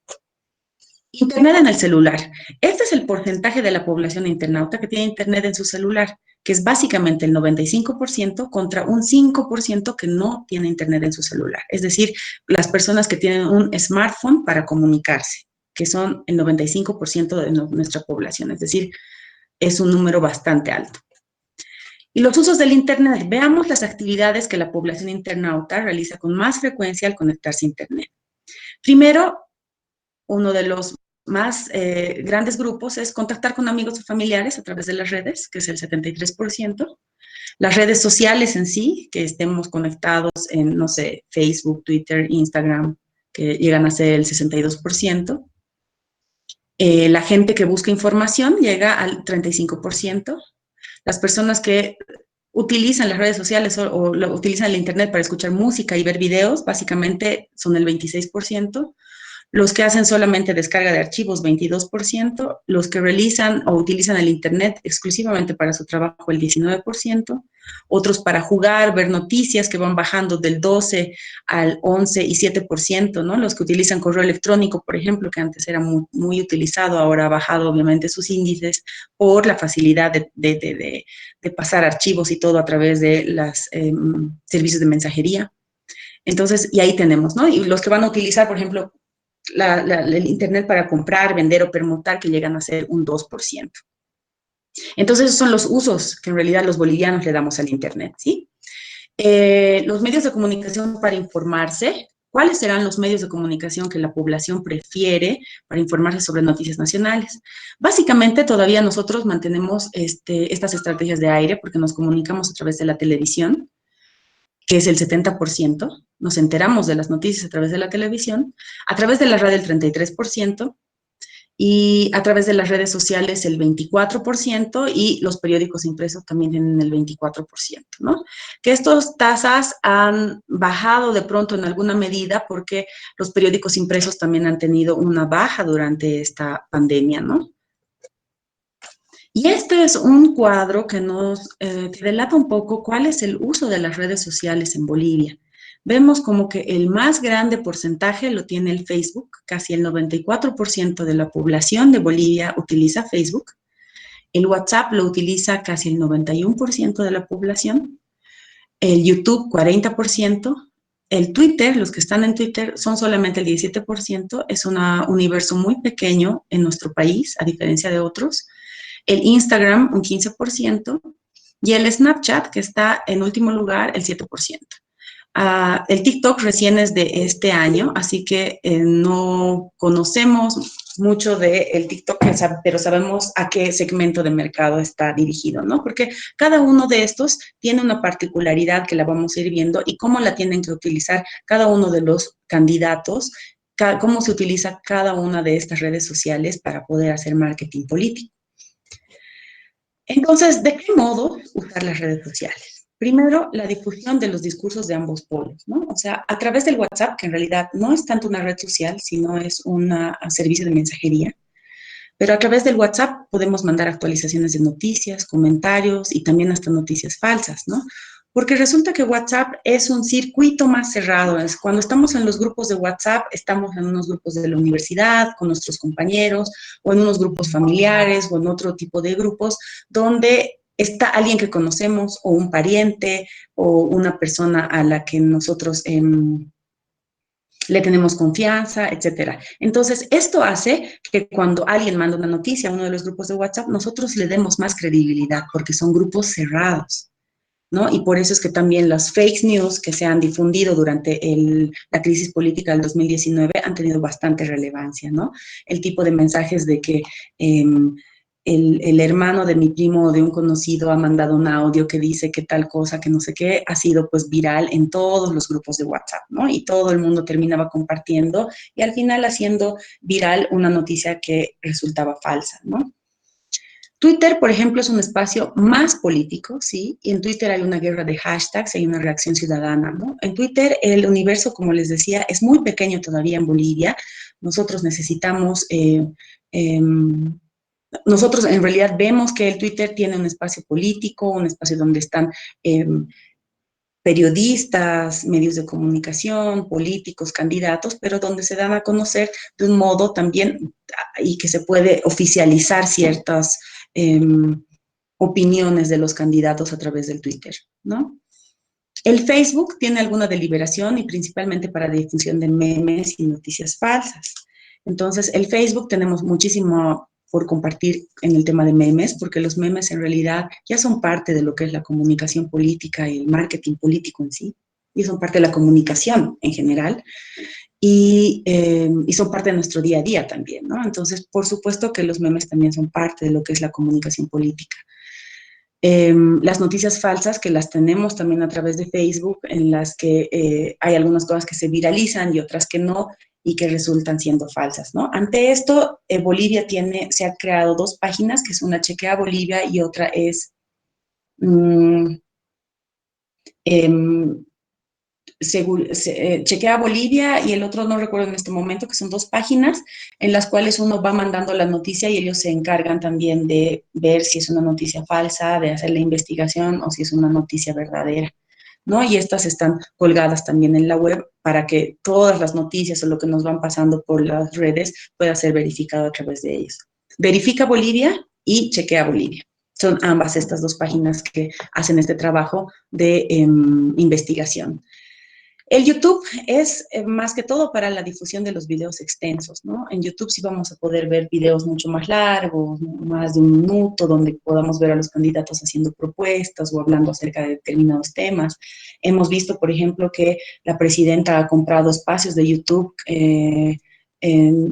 Internet en el celular. Este es el porcentaje de la población internauta que tiene Internet en su celular, que es básicamente el 95% contra un 5% que no tiene Internet en su celular. Es decir, las personas que tienen un smartphone para comunicarse, que son el 95% de nuestra población. Es decir, es un número bastante alto. Y los usos del Internet. Veamos las actividades que la población internauta realiza con más frecuencia al conectarse a Internet. Primero, uno de los más grandes grupos es contactar con amigos o familiares a través de las redes, que es el 73%. Las redes sociales en sí, que estemos conectados en, no sé, Facebook, Twitter, Instagram, que llegan a ser el 62%. La gente que busca información llega al 35%. Las personas que utilizan las redes sociales o utilizan el Internet para escuchar música y ver videos, básicamente son el 26%. Los que hacen solamente descarga de archivos, 22%. Los que realizan o utilizan el Internet exclusivamente para su trabajo, el 19%. Otros para jugar, ver noticias, que van bajando del 12 al 11 y 7%, ¿no? Los que utilizan correo electrónico, por ejemplo, que antes era muy utilizado, ahora ha bajado obviamente sus índices por la facilidad de pasar archivos y todo a través de los servicios de mensajería. Entonces, y ahí tenemos, ¿no? Y los que van a utilizar, por ejemplo, el Internet para comprar, vender o permutar, que llegan a ser un 2%. Entonces, esos son los usos que en realidad los bolivianos le damos al Internet, ¿sí? Los medios de comunicación para informarse. ¿Cuáles serán los medios de comunicación que la población prefiere para informarse sobre noticias nacionales? Básicamente, todavía nosotros mantenemos estas estrategias de aire porque nos comunicamos a través de la televisión, que es el 70%, nos enteramos de las noticias a través de la televisión, a través de la radio el 33%, y a través de las redes sociales el 24% y los periódicos impresos también tienen el 24%, ¿no? Que estas tasas han bajado de pronto en alguna medida porque los periódicos impresos también han tenido una baja durante esta pandemia, ¿no? Y este es un cuadro que nos relata un poco cuál es el uso de las redes sociales en Bolivia. Vemos como que el más grande porcentaje lo tiene el Facebook, casi el 94% de la población de Bolivia utiliza Facebook. El WhatsApp lo utiliza casi el 91% de la población. El YouTube 40%. El Twitter, los que están en Twitter son solamente el 17%. Es un universo muy pequeño en nuestro país, a diferencia de otros. El Instagram un 15% y el Snapchat, que está en último lugar, el 7%. El TikTok recién es de este año, así que no conocemos mucho del TikTok, pero sabemos a qué segmento de mercado está dirigido, ¿no? Porque cada uno de estos tiene una particularidad que la vamos a ir viendo y cómo la tienen que utilizar cada uno de los candidatos, cómo se utiliza cada una de estas redes sociales para poder hacer marketing político. Entonces, ¿de qué modo usar las redes sociales? Primero, la difusión de los discursos de ambos polos, ¿no? O sea, a través del WhatsApp, que en realidad no es tanto una red social, sino es un servicio de mensajería, pero a través del WhatsApp podemos mandar actualizaciones de noticias, comentarios y también hasta noticias falsas, ¿no? Porque resulta que WhatsApp es un circuito más cerrado. Es cuando estamos en los grupos de WhatsApp, estamos en unos grupos de la universidad, con nuestros compañeros, o en unos grupos familiares, o en otro tipo de grupos, donde está alguien que conocemos, o un pariente, o una persona a la que nosotros le tenemos confianza, etcétera. Entonces, esto hace que cuando alguien manda una noticia a uno de los grupos de WhatsApp, nosotros le demos más credibilidad, porque son grupos cerrados, ¿no? Y por eso es que también las fake news que se han difundido durante la crisis política del 2019 han tenido bastante relevancia, ¿no? El tipo de mensajes de que el hermano de mi primo o de un conocido ha mandado un audio que dice que tal cosa, que no sé qué, ha sido pues viral en todos los grupos de WhatsApp, ¿no? Y todo el mundo terminaba compartiendo y al final haciendo viral una noticia que resultaba falsa, ¿no? Twitter, por ejemplo, es un espacio más político, ¿sí? Y en Twitter hay una guerra de hashtags, hay una reacción ciudadana, ¿no? En Twitter el universo, como les decía, es muy pequeño todavía en Bolivia. Nosotros necesitamos, nosotros en realidad vemos que el Twitter tiene un espacio político, un espacio donde están periodistas, medios de comunicación, políticos, candidatos, pero donde se dan a conocer de un modo también y que se puede oficializar ciertas opiniones de los candidatos a través del Twitter, ¿no? El Facebook tiene alguna deliberación y principalmente para difusión de memes y noticias falsas. Entonces, el Facebook tenemos muchísimo por compartir en el tema de memes, porque los memes en realidad ya son parte de lo que es la comunicación política y el marketing político en sí, y son parte de la comunicación en general, y son parte de nuestro día a día también, ¿no? Entonces, por supuesto que los memes también son parte de lo que es la comunicación política. Las noticias falsas que las tenemos también a través de Facebook, en las que hay algunas cosas que se viralizan y otras que no, y que resultan siendo falsas, ¿no? Ante esto, Bolivia se ha creado dos páginas, que es una Chequea Bolivia y otra es um, Chequea Bolivia y el otro no recuerdo en este momento, que son dos páginas en las cuales uno va mandando la noticia y ellos se encargan también de ver si es una noticia falsa, de hacer la investigación o si es una noticia verdadera, ¿no? Y estas están colgadas también en la web para que todas las noticias o lo que nos van pasando por las redes pueda ser verificado a través de ellos. Verifica Bolivia y Chequea Bolivia. Son ambas estas dos páginas que hacen este trabajo de investigación. El YouTube es más que todo para la difusión de los videos extensos, ¿no? En YouTube sí vamos a poder ver videos mucho más largos, ¿no? Más de un minuto, donde podamos ver a los candidatos haciendo propuestas o hablando acerca de determinados temas. Hemos visto, por ejemplo, que la presidenta ha comprado espacios de YouTube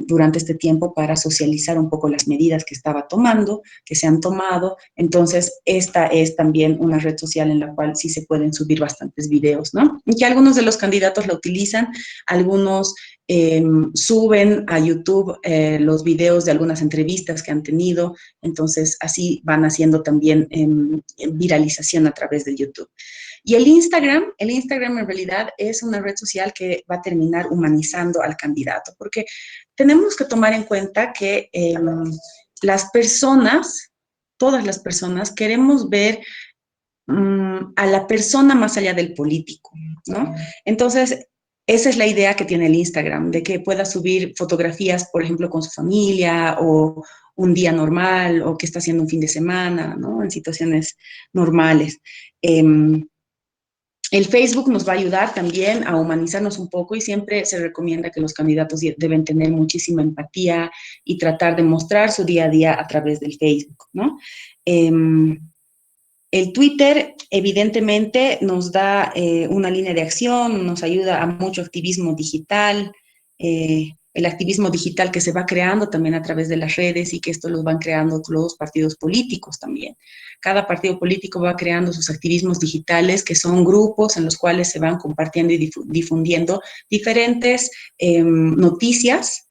durante este tiempo para socializar un poco las medidas que estaba tomando, que se han tomado. Entonces, esta es también una red social en la cual sí se pueden subir bastantes videos, ¿no? Y que algunos de los candidatos la utilizan, algunos suben a YouTube los videos de algunas entrevistas que han tenido, entonces así van haciendo también viralización a través de YouTube. Y el Instagram en realidad es una red social que va a terminar humanizando al candidato, porque tenemos que tomar en cuenta que las personas, todas las personas, queremos ver a la persona más allá del político, ¿no? Entonces, esa es la idea que tiene el Instagram, de que pueda subir fotografías, por ejemplo, con su familia o un día normal o que está haciendo un fin de semana, ¿no? En situaciones normales. El Facebook nos va a ayudar también a humanizarnos un poco y siempre se recomienda que los candidatos deben tener muchísima empatía y tratar de mostrar su día a día a través del Facebook, ¿no? El Twitter evidentemente nos da una línea de acción, nos ayuda a mucho activismo digital, el activismo digital que se va creando también a través de las redes y que esto lo van creando los partidos políticos también. Cada partido político va creando sus activismos digitales, que son grupos en los cuales se van compartiendo y difundiendo diferentes noticias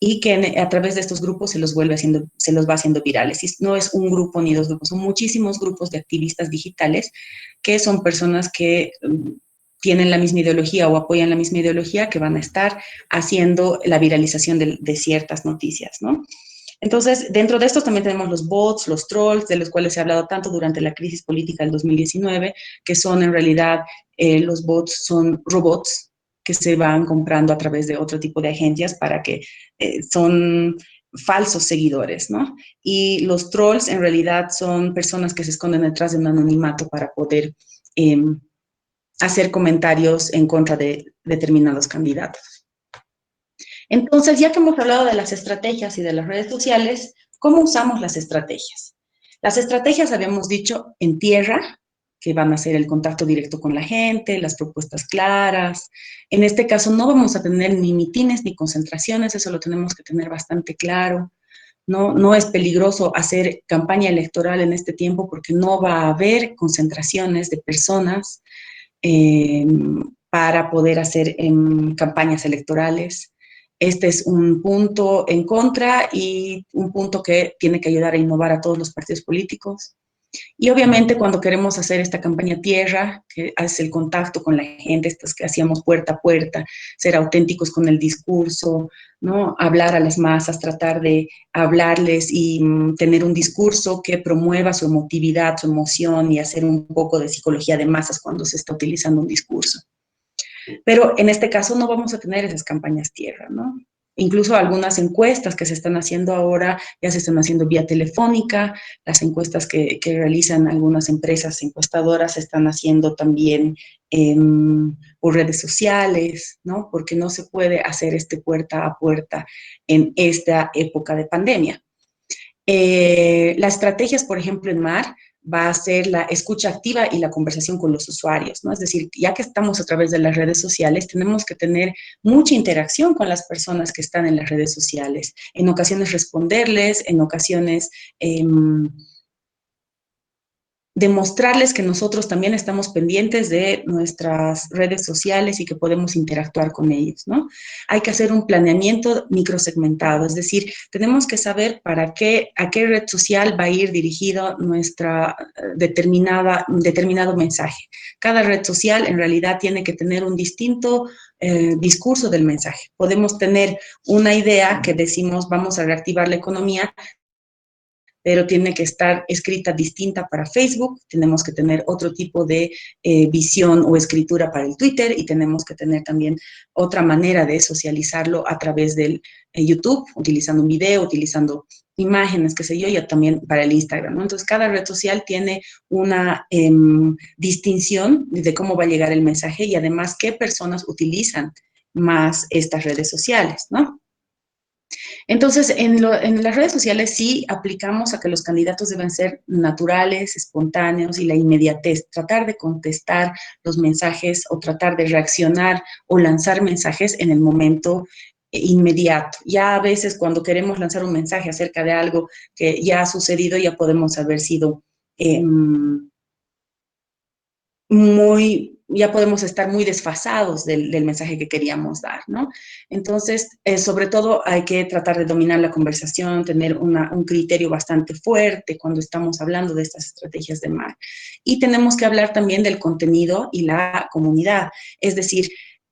y que a través de estos grupos se los va haciendo virales. Y no es un grupo ni dos grupos, son muchísimos grupos de activistas digitales que son personas que tienen la misma ideología o apoyan la misma ideología que van a estar haciendo la viralización de ciertas noticias, ¿no? Entonces, dentro de estos también tenemos los bots, los trolls, de los cuales se ha hablado tanto durante la crisis política del 2019, que son en realidad, los bots son robots que se van comprando a través de otro tipo de agencias para que son falsos seguidores, ¿no? Y los trolls en realidad son personas que se esconden detrás de un anonimato para poder hacer comentarios en contra de determinados candidatos. Entonces, ya que hemos hablado de las estrategias y de las redes sociales, ¿cómo usamos las estrategias? Las estrategias, habíamos dicho, en tierra, que van a ser el contacto directo con la gente, las propuestas claras. En este caso no vamos a tener ni mitines ni concentraciones, eso lo tenemos que tener bastante claro. No es peligroso hacer campaña electoral en este tiempo porque no va a haber concentraciones de personas para poder hacer campañas electorales. Este es un punto en contra y un punto que tiene que ayudar a innovar a todos los partidos políticos. Y obviamente cuando queremos hacer esta campaña tierra, que es el contacto con la gente, estas que hacíamos puerta a puerta, ser auténticos con el discurso, ¿no? Hablar a las masas, tratar de hablarles y tener un discurso que promueva su emotividad, su emoción y hacer un poco de psicología de masas cuando se está utilizando un discurso. Pero en este caso no vamos a tener esas campañas tierra, ¿no? Incluso algunas encuestas que se están haciendo ahora ya se están haciendo vía telefónica, las encuestas que realizan algunas empresas encuestadoras se están haciendo también por redes sociales, ¿no? Porque no se puede hacer este puerta a puerta en esta época de pandemia. Las estrategias, por ejemplo, en MAR va a ser la escucha activa y la conversación con los usuarios, ¿no? Es decir, ya que estamos a través de las redes sociales, tenemos que tener mucha interacción con las personas que están en las redes sociales. En ocasiones responderles, en ocasiones demostrarles que nosotros también estamos pendientes de nuestras redes sociales y que podemos interactuar con ellos, ¿no? Hay que hacer un planeamiento microsegmentado, es decir, tenemos que saber a qué red social va a ir dirigido nuestra determinado mensaje. Cada red social en realidad tiene que tener un distinto discurso del mensaje. Podemos tener una idea que decimos vamos a reactivar la economía, pero tiene que estar escrita distinta para Facebook, tenemos que tener otro tipo de visión o escritura para el Twitter y tenemos que tener también otra manera de socializarlo a través del YouTube, utilizando un video, utilizando imágenes, qué sé yo, y también para el Instagram, ¿no? Entonces, cada red social tiene una distinción de cómo va a llegar el mensaje y además qué personas utilizan más estas redes sociales, ¿no? Entonces, en las redes sociales sí aplicamos a que los candidatos deben ser naturales, espontáneos y la inmediatez, tratar de contestar los mensajes o tratar de reaccionar o lanzar mensajes en el momento inmediato. Ya a veces cuando queremos lanzar un mensaje acerca de algo que ya ha sucedido, ya podemos haber sido ya podemos estar muy desfasados del mensaje que queríamos dar, ¿no? Entonces, sobre todo hay que tratar de dominar la conversación, tener un criterio bastante fuerte cuando estamos hablando de estas estrategias de mar. Y tenemos que hablar también del contenido y la comunidad, es decir,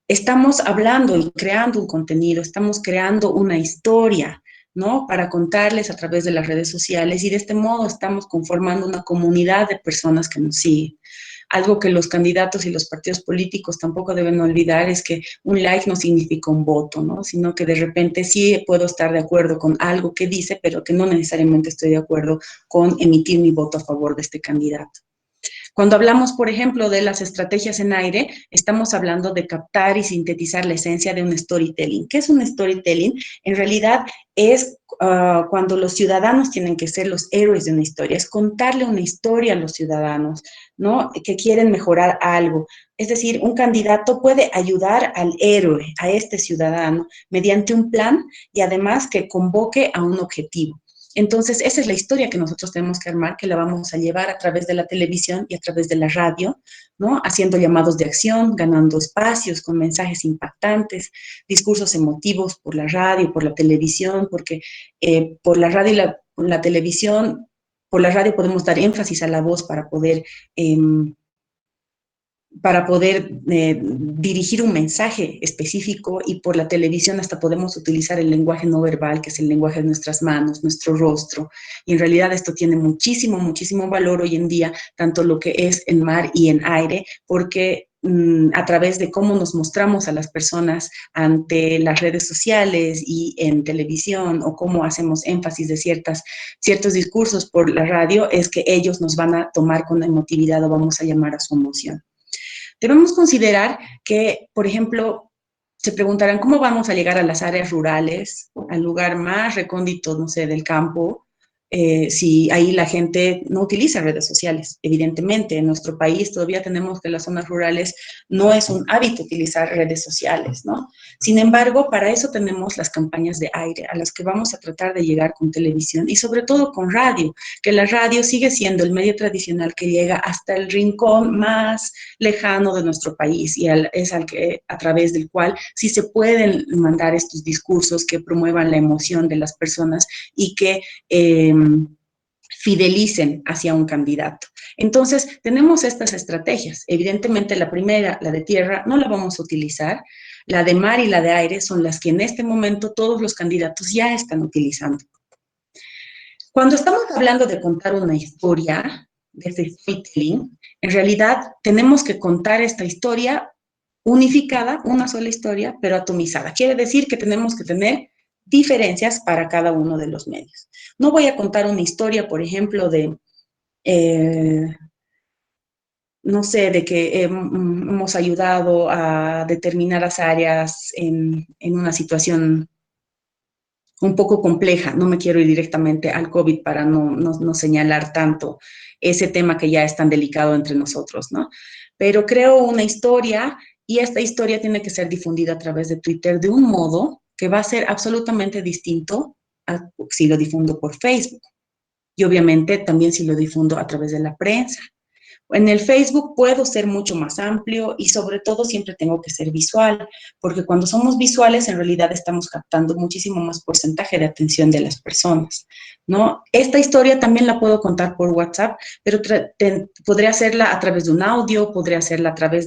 estamos hablando y creando un contenido, estamos creando una historia, ¿no? Para contarles a través de las redes sociales y de este modo estamos conformando una comunidad de personas que nos siguen. Algo que los candidatos y los partidos políticos tampoco deben olvidar es que un like no significa un voto, ¿no? Sino que de repente sí puedo estar de acuerdo con algo que dice, pero que no necesariamente estoy de acuerdo con emitir mi voto a favor de este candidato. Cuando hablamos, por ejemplo, de las estrategias en aire, estamos hablando de captar y sintetizar la esencia de un storytelling. ¿Qué es un storytelling? En realidad es cuando los ciudadanos tienen que ser los héroes de una historia, es contarle una historia a los ciudadanos, ¿no? Que quieren mejorar algo. Es decir, un candidato puede ayudar al héroe, a este ciudadano, mediante un plan y además que convoque a un objetivo. Entonces, esa es la historia que nosotros tenemos que armar, que la vamos a llevar a través de la televisión y a través de la radio, ¿no? Haciendo llamados de acción, ganando espacios con mensajes impactantes, discursos emotivos por la radio, por la televisión, porque por la radio y la televisión, por la radio podemos dar énfasis a la voz para poder dirigir un mensaje específico y por la televisión hasta podemos utilizar el lenguaje no verbal, que es el lenguaje de nuestras manos, nuestro rostro. Y en realidad esto tiene muchísimo, muchísimo valor hoy en día, tanto lo que es en mar y en aire, porque a través de cómo nos mostramos a las personas ante las redes sociales y en televisión o cómo hacemos énfasis de ciertos discursos por la radio, es que ellos nos van a tomar con emotividad o vamos a llamar a su emoción. Debemos considerar que, por ejemplo, se preguntarán cómo vamos a llegar a las áreas rurales, al lugar más recóndito, no sé, del campo, si ahí la gente no utiliza redes sociales. Evidentemente, en nuestro país todavía tenemos que en las zonas rurales no es un hábito utilizar redes sociales, ¿no? Sin embargo, para eso tenemos las campañas de aire, a las que vamos a tratar de llegar con televisión y sobre todo con radio, que la radio sigue siendo el medio tradicional que llega hasta el rincón más lejano de nuestro país y es a través del cual sí se pueden mandar estos discursos que promuevan la emoción de las personas y que fidelicen hacia un candidato. Entonces, tenemos estas estrategias. Evidentemente, la primera, la de tierra, no la vamos a utilizar. La de mar y la de aire son las que en este momento todos los candidatos ya están utilizando. Cuando estamos hablando de contar una historia, de storytelling, en realidad tenemos que contar esta historia unificada, una sola historia, pero atomizada. Quiere decir que tenemos que tener diferencias para cada uno de los medios. No voy a contar una historia, por ejemplo, no sé, de que hemos ayudado a determinadas áreas en una situación un poco compleja. No me quiero ir directamente al COVID para no señalar tanto ese tema que ya es tan delicado entre nosotros, ¿no? Pero creo una historia y esta historia tiene que ser difundida a través de Twitter de un modo que va a ser absolutamente distinto a si lo difundo por Facebook. Y obviamente también si lo difundo a través de la prensa. En el Facebook puedo ser mucho más amplio y sobre todo siempre tengo que ser visual, porque cuando somos visuales en realidad estamos captando muchísimo más porcentaje de atención de las personas, ¿no? Esta historia también la puedo contar por WhatsApp, pero podría hacerla a través de un audio, podría hacerla a través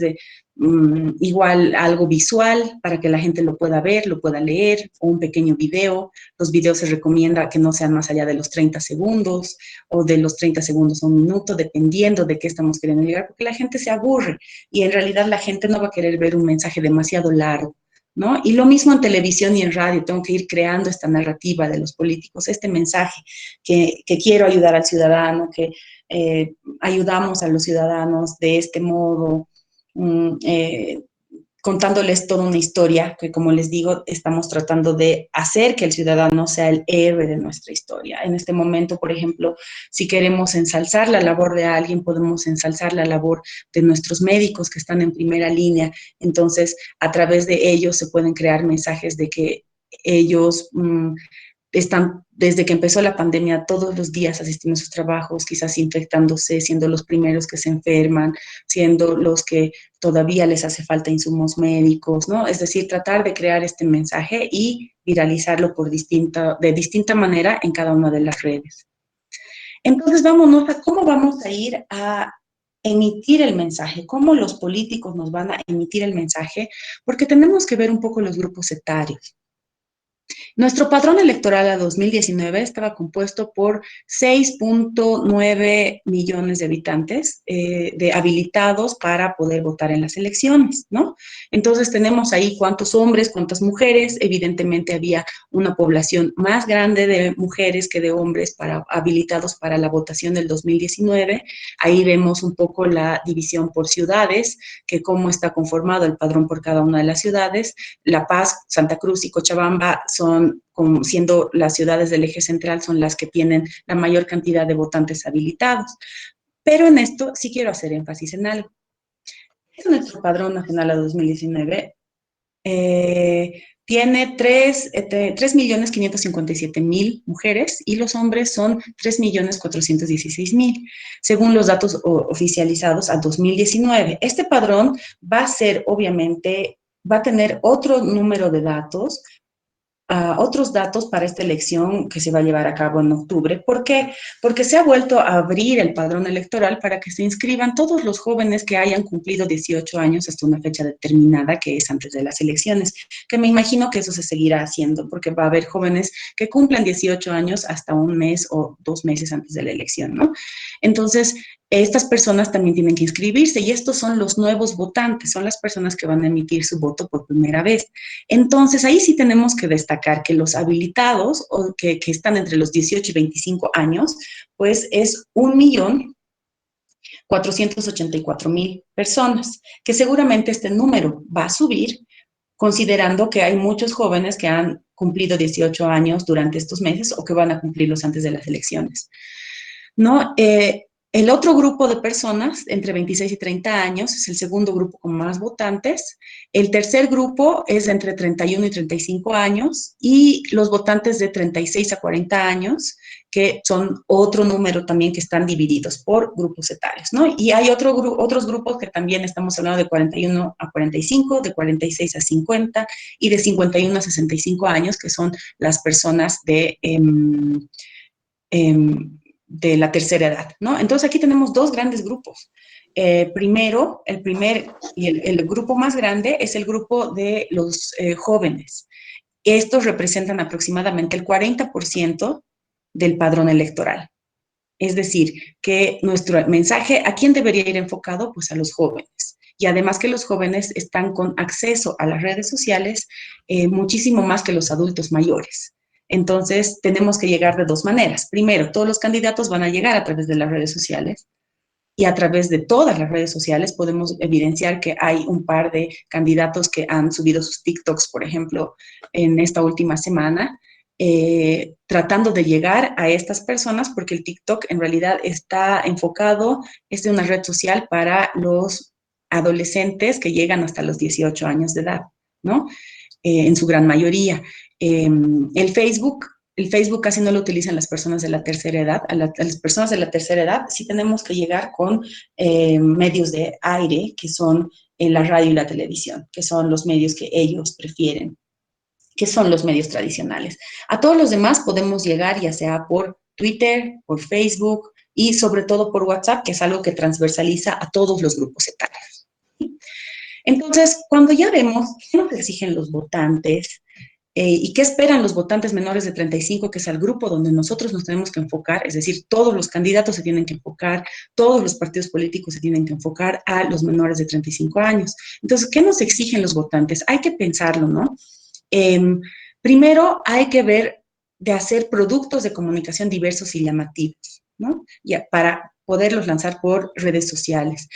igual algo visual para que la gente lo pueda ver, lo pueda leer, o un pequeño video. Los videos se recomienda que no sean más allá de los 30 segundos o de los 30 segundos a un minuto, dependiendo de qué estamos queriendo llegar, porque la gente se aburre y en realidad la gente no va a querer ver un mensaje demasiado largo, ¿no? Y lo mismo en televisión y en radio, tengo que ir creando esta narrativa de los políticos, este mensaje que quiero ayudar al ciudadano, que ayudamos a los ciudadanos de este modo, contándoles toda una historia que, como les digo, estamos tratando de hacer que el ciudadano sea el héroe de nuestra historia. En este momento, por ejemplo, si queremos ensalzar la labor de alguien, podemos ensalzar la labor de nuestros médicos que están en primera línea. Entonces, a través de ellos se pueden crear mensajes de que ellos están, desde que empezó la pandemia, todos los días asistiendo a sus trabajos, quizás infectándose, siendo los primeros que se enferman, siendo los que todavía les hace falta insumos médicos, ¿no? Es decir, tratar de crear este mensaje y viralizarlo de distinta manera en cada una de las redes. Entonces, vámonos a cómo vamos a ir a emitir el mensaje, cómo los políticos nos van a emitir el mensaje, porque tenemos que ver un poco los grupos etarios. Nuestro padrón electoral a 2019 estaba compuesto por 6.9 millones de habitantes de habilitados para poder votar en las elecciones, ¿no? Entonces tenemos ahí cuántos hombres, cuántas mujeres. Evidentemente había una población más grande de mujeres que de hombres habilitados para la votación del 2019. Ahí vemos un poco la división por ciudades, que cómo está conformado el padrón por cada una de las ciudades. La Paz, Santa Cruz y Cochabamba son, como siendo las ciudades del eje central, son las que tienen la mayor cantidad de votantes habilitados. Pero en esto sí quiero hacer énfasis en algo. Es nuestro padrón nacional a 2019. Tiene 3.557.000 mujeres y los hombres son 3.416.000, según los datos oficializados a 2019. Este padrón va a ser, obviamente, va a tener otro número de datos, otros datos para esta elección que se va a llevar a cabo en octubre. ¿Por qué? Porque se ha vuelto a abrir el padrón electoral para que se inscriban todos los jóvenes que hayan cumplido 18 años hasta una fecha determinada, que es antes de las elecciones, que me imagino que eso se seguirá haciendo, porque va a haber jóvenes que cumplan 18 años hasta un mes o 2 meses antes de la elección, ¿no? Entonces, estas personas también tienen que inscribirse y estos son los nuevos votantes, son las personas que van a emitir su voto por primera vez. Entonces, ahí sí tenemos que destacar que los habilitados o que están entre los 18 y 25 años, pues es 1.484.000 personas, que seguramente este número va a subir, considerando que hay muchos jóvenes que han cumplido 18 años durante estos meses o que van a cumplirlos antes de las elecciones, ¿no? El otro grupo de personas, entre 26 y 30 años, es el segundo grupo con más votantes. El tercer grupo es de entre 31 y 35 años y los votantes de 36 a 40 años, que son otro número también que están divididos por grupos etarios, ¿no? Y hay otros grupos que también estamos hablando de 41 a 45, de 46 a 50 y de 51 a 65 años, que son las personas de la tercera edad, ¿no? Entonces aquí tenemos dos grandes grupos. Primero, el primer y el grupo más grande es el grupo de los jóvenes. Estos representan aproximadamente el 40% del padrón electoral. Es decir, que nuestro mensaje, ¿a quién debería ir enfocado? Pues a los jóvenes. Y además que los jóvenes están con acceso a las redes sociales muchísimo más que los adultos mayores. Entonces, tenemos que llegar de dos maneras. Primero, todos los candidatos van a llegar a través de las redes sociales y a través de todas las redes sociales podemos evidenciar que hay un par de candidatos que han subido sus TikToks, por ejemplo, en esta última semana, tratando de llegar a estas personas, porque el TikTok en realidad está enfocado, es de una red social para los adolescentes que llegan hasta los 18 años de edad, ¿no? En su gran mayoría. El Facebook casi no lo utilizan las personas de la tercera edad. A las personas de la tercera edad sí tenemos que llegar con medios de aire, que son la radio y la televisión, que son los medios que ellos prefieren, que son los medios tradicionales. A todos los demás podemos llegar ya sea por Twitter, por Facebook y sobre todo por WhatsApp, que es algo que transversaliza a todos los grupos etarios. Entonces, cuando ya vemos qué nos exigen los votantes, ¿y qué esperan los votantes menores de 35, que es el grupo donde nosotros nos tenemos que enfocar? Es decir, todos los candidatos se tienen que enfocar, todos los partidos políticos se tienen que enfocar a los menores de 35 años. Entonces, ¿qué nos exigen los votantes? Hay que pensarlo, ¿no? Eh, Primero, hay que ver de hacer productos de comunicación diversos y llamativos, ¿no? Ya, para poderlos lanzar por redes sociales.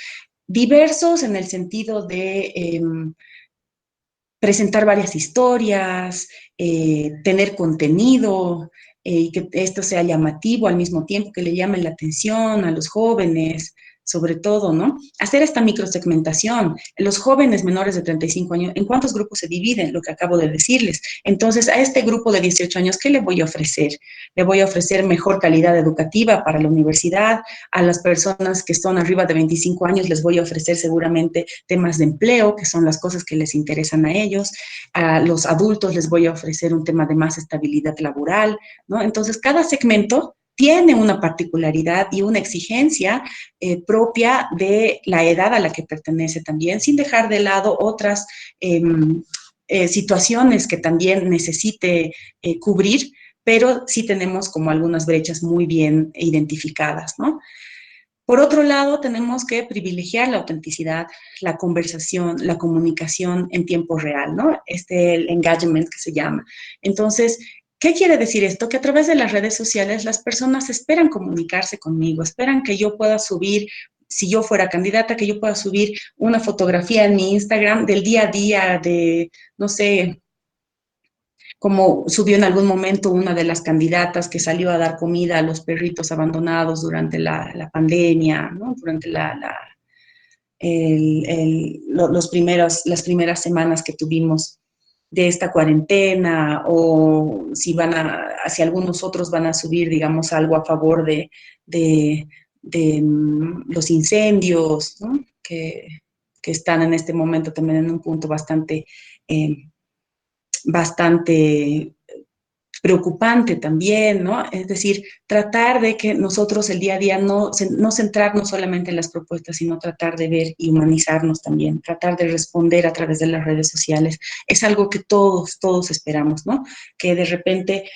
Diversos en el sentido de presentar varias historias, tener contenido, y que esto sea llamativo al mismo tiempo, que le llamen la atención a los jóvenes, sobre todo, ¿no? Hacer esta microsegmentación. Los jóvenes menores de 35 años, ¿en cuántos grupos se dividen? Lo que acabo de decirles. Entonces, a este grupo de 18 años, ¿qué le voy a ofrecer? Le voy a ofrecer mejor calidad educativa para la universidad. A las personas que son arriba de 25 años les voy a ofrecer seguramente temas de empleo, que son las cosas que les interesan a ellos. A los adultos les voy a ofrecer un tema de más estabilidad laboral, ¿no? Entonces, cada segmento tiene una particularidad y una exigencia propia de la edad a la que pertenece también, sin dejar de lado otras situaciones que también necesite cubrir, pero sí tenemos como algunas brechas muy bien identificadas, ¿no? Por otro lado, tenemos que privilegiar la autenticidad, la conversación, la comunicación en tiempo real, ¿no? El engagement que se llama. Entonces, ¿qué quiere decir esto? Que a través de las redes sociales las personas esperan comunicarse conmigo, esperan que yo pueda subir, si yo fuera candidata, que yo pueda subir una fotografía en mi Instagram del día a día, de, no sé, como subió en algún momento una de las candidatas que salió a dar comida a los perritos abandonados durante la pandemia, ¿no? Durante las primeras semanas que tuvimos de esta cuarentena, o si algunos otros van a subir, digamos, algo a favor de, de los incendios, ¿no? Que están en este momento también en un punto eh, bastante preocupante también, ¿no? Es decir, tratar de que nosotros el día a día no centrarnos solamente en las propuestas, sino tratar de ver y humanizarnos también, tratar de responder a través de las redes sociales. Es algo que todos esperamos, ¿no? Que de repente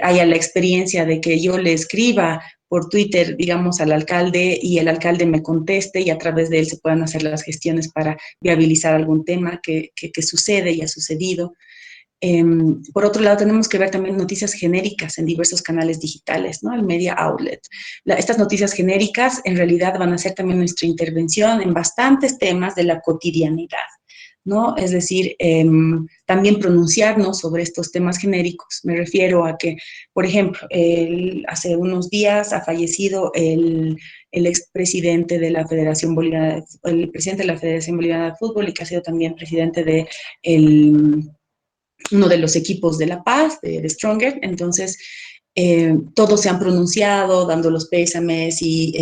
haya la experiencia de que yo le escriba por Twitter, digamos, al alcalde y el alcalde me conteste y a través de él se puedan hacer las gestiones para viabilizar algún tema que sucede y ha sucedido. Por otro lado, tenemos que ver también noticias genéricas en diversos canales digitales, ¿no? El media outlet. Estas noticias genéricas en realidad van a ser también nuestra intervención en bastantes temas de la cotidianidad, ¿no? Es decir, también pronunciarnos sobre estos temas genéricos. Me refiero a que, por ejemplo, hace unos días ha fallecido el expresidente de la Federación Boliviana, el presidente de la Federación Boliviana de Fútbol, y que ha sido también presidente de uno de los equipos de La Paz, de Stronger. Entonces, todos se han pronunciado dando los pésames y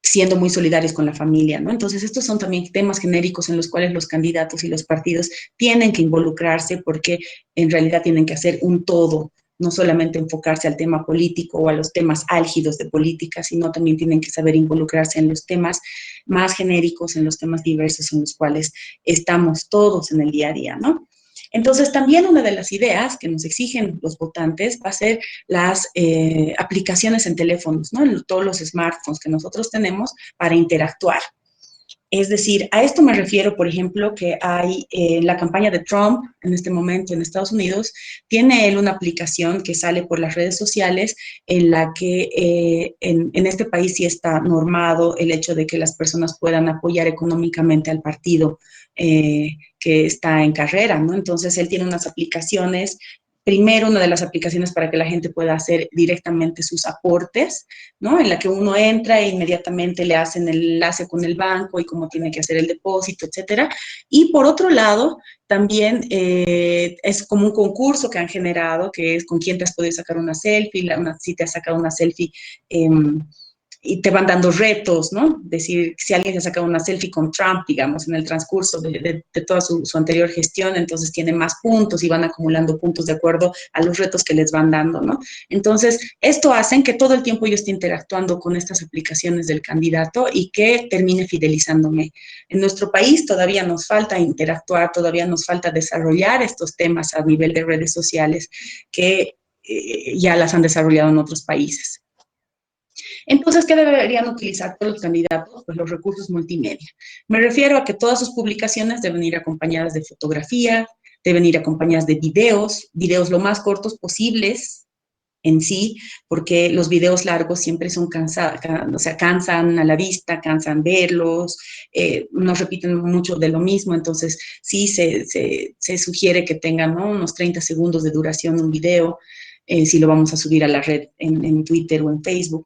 siendo muy solidarios con la familia, ¿no? Entonces, estos son también temas genéricos en los cuales los candidatos y los partidos tienen que involucrarse, porque en realidad tienen que hacer un todo, no solamente enfocarse al tema político o a los temas álgidos de política, sino también tienen que saber involucrarse en los temas más genéricos, en los temas diversos en los cuales estamos todos en el día a día, ¿no? Entonces, también una de las ideas que nos exigen los votantes va a ser las aplicaciones en teléfonos, ¿no? En todos los smartphones que nosotros tenemos para interactuar. Es decir, a esto me refiero, por ejemplo, que hay la campaña de Trump en este momento en Estados Unidos, tiene él una aplicación que sale por las redes sociales en la que en este país sí está normado el hecho de que las personas puedan apoyar económicamente al partido que está en carrera, ¿no? Entonces él tiene unas aplicaciones. Primero, una de las aplicaciones para que la gente pueda hacer directamente sus aportes, ¿no? En la que uno entra e inmediatamente le hacen el enlace con el banco y cómo tiene que hacer el depósito, etcétera. Y por otro lado, también es como un concurso que han generado, que es con quién te has podido sacar una selfie, si te has sacado una selfie y te van dando retos, ¿no? Decir, si alguien se saca una selfie con Trump, digamos, en el transcurso de toda su anterior gestión, entonces tiene más puntos y van acumulando puntos de acuerdo a los retos que les van dando, ¿no? Entonces, esto hace que todo el tiempo yo esté interactuando con estas aplicaciones del candidato y que termine fidelizándome. En nuestro país todavía nos falta interactuar, todavía nos falta desarrollar estos temas a nivel de redes sociales que ya las han desarrollado en otros países. Entonces, ¿qué deberían utilizar todos los candidatos? Pues los recursos multimedia. Me refiero a que todas sus publicaciones deben ir acompañadas de fotografía, deben ir acompañadas de videos lo más cortos posibles en sí, porque los videos largos siempre son o sea, cansan a la vista, cansan verlos, nos repiten mucho de lo mismo, entonces sí se sugiere que tengan, ¿no?, unos 30 segundos de duración un video, si lo vamos a subir a la red en Twitter o en Facebook.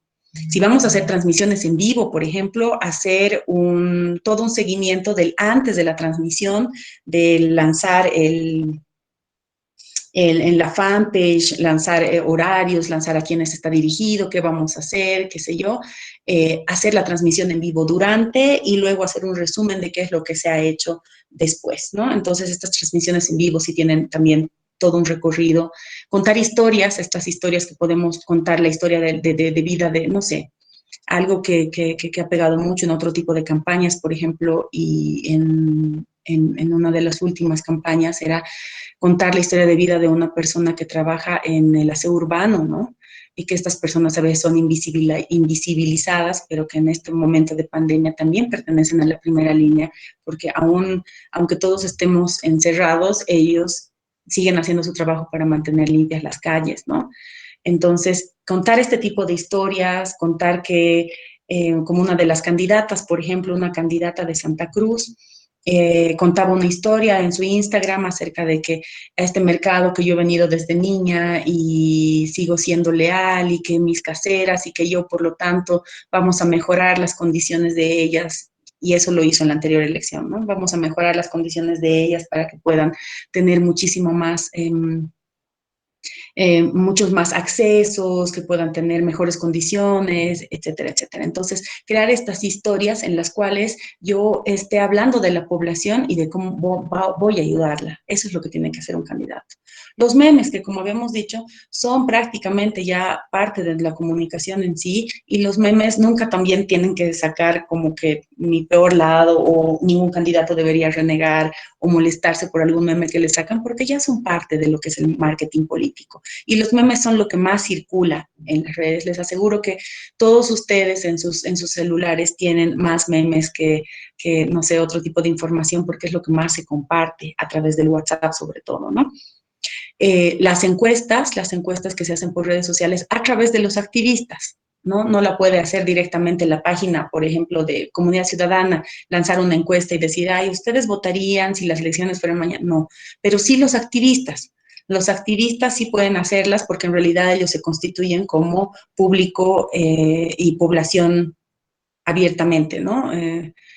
Si vamos a hacer transmisiones en vivo, por ejemplo, hacer todo un seguimiento del antes de la transmisión, de lanzar en la fanpage, lanzar horarios, lanzar a quiénes está dirigido, qué vamos a hacer, qué sé yo, hacer la transmisión en vivo durante y luego hacer un resumen de qué es lo que se ha hecho después, ¿no? Entonces, estas transmisiones en vivo sí tienen también todo un recorrido. Contar historias, estas historias que podemos contar, la historia de vida de, no sé, algo que ha pegado mucho en otro tipo de campañas, por ejemplo, y en una de las últimas campañas era contar la historia de vida de una persona que trabaja en el aseo urbano, ¿no? Y que estas personas a veces son invisibilizadas, pero que en este momento de pandemia también pertenecen a la primera línea, porque aunque todos estemos encerrados, ellos siguen haciendo su trabajo para mantener limpias las calles, ¿no? Entonces, contar este tipo de historias, contar que, como una de las candidatas, por ejemplo, una candidata de Santa Cruz, contaba una historia en su Instagram acerca de que a este mercado que yo he venido desde niña y sigo siendo leal y que mis caseras y que yo, por lo tanto, vamos a mejorar las condiciones de ellas. Y eso lo hizo en la anterior elección, ¿no? Vamos a mejorar las condiciones de ellas para que puedan tener muchísimo más muchos más accesos, que puedan tener mejores condiciones, etcétera, etcétera. Entonces, crear estas historias en las cuales yo esté hablando de la población y de cómo voy a ayudarla. Eso es lo que tiene que hacer un candidato. Los memes, que como habíamos dicho, son prácticamente ya parte de la comunicación en sí, y los memes nunca también tienen que sacar como que mi peor lado, o ningún candidato debería renegar o molestarse por algún meme que le sacan, porque ya son parte de lo que es el marketing político. Y los memes son lo que más circula en las redes. Les aseguro que todos ustedes en sus celulares tienen más memes que, no sé, otro tipo de información, porque es lo que más se comparte a través del WhatsApp, sobre todo, ¿no? Las encuestas que se hacen por redes sociales a través de los activistas, ¿no? No la puede hacer directamente la página, por ejemplo, de Comunidad Ciudadana, lanzar una encuesta y decir, ay, ¿ustedes votarían si las elecciones fueran mañana? No, pero sí los activistas. Los activistas sí pueden hacerlas porque en realidad ellos se constituyen como público y población abiertamente, ¿no?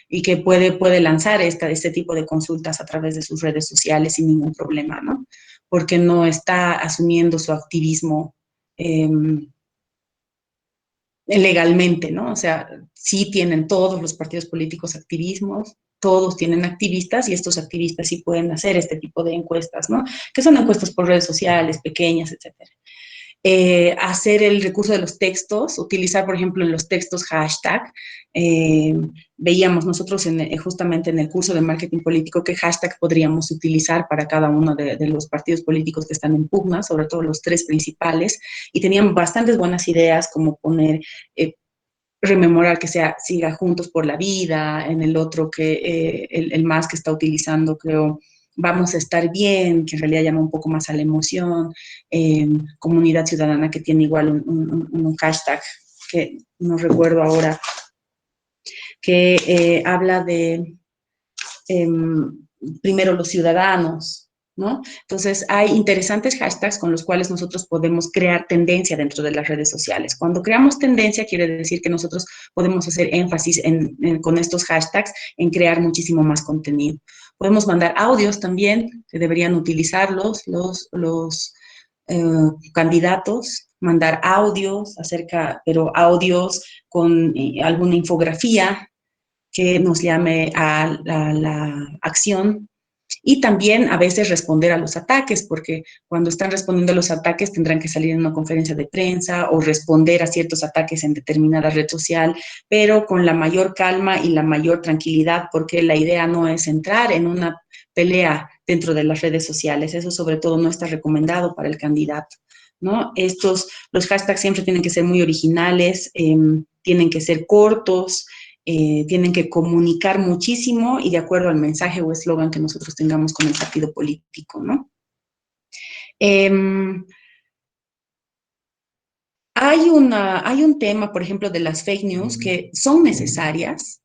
Y que puede lanzar este tipo de consultas a través de sus redes sociales sin ningún problema, ¿no? Porque no está asumiendo su activismo eh, legalmente, ¿no? O sea, sí tienen todos los partidos políticos activismos, todos tienen activistas y estos activistas sí pueden hacer este tipo de encuestas, ¿no? Que son encuestas por redes sociales, pequeñas, etcétera. Hacer el recurso de los textos, utilizar, por ejemplo, en los textos hashtag. Eh, Veíamos nosotros justamente en el curso de marketing político qué hashtag podríamos utilizar para cada uno de los partidos políticos que están en pugna, sobre todo los tres principales, y tenían bastantes buenas ideas, como poner rememorar que siga juntos por la vida, en el otro que el más que está utilizando, creo, vamos a estar bien, que en realidad llama un poco más a la emoción, comunidad ciudadana, que tiene igual un hashtag que no recuerdo ahora, que habla de primero los ciudadanos, ¿no? Entonces, hay interesantes hashtags con los cuales nosotros podemos crear tendencia dentro de las redes sociales. Cuando creamos tendencia, quiere decir que nosotros podemos hacer énfasis con estos hashtags en crear muchísimo más contenido. Podemos mandar audios también, que deberían utilizarlos los candidatos, mandar audios pero audios con alguna infografía que nos llame a la acción. Y también a veces responder a los ataques, porque cuando están respondiendo a los ataques tendrán que salir en una conferencia de prensa o responder a ciertos ataques en determinada red social, pero con la mayor calma y la mayor tranquilidad, porque la idea no es entrar en una pelea dentro de las redes sociales. Eso sobre todo no está recomendado para el candidato, ¿no? Los hashtags siempre tienen que ser muy originales, tienen que ser cortos, tienen que comunicar muchísimo y de acuerdo al mensaje o eslogan que nosotros tengamos con el partido político, ¿no? Eh, hay un tema, por ejemplo, de las fake news que son necesarias.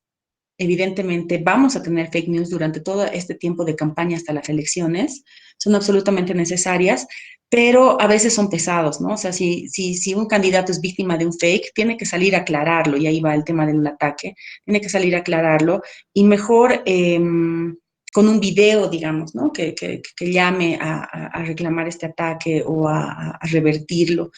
Evidentemente vamos a tener fake news durante todo este tiempo de campaña hasta las elecciones, son absolutamente necesarias, pero a veces son pesados, ¿no? O sea, si un candidato es víctima de un fake, tiene que salir a aclararlo, y ahí va el tema del ataque, tiene que salir a aclararlo, y mejor con un video, digamos, ¿no? Que llame a reclamar este ataque o a revertirlo.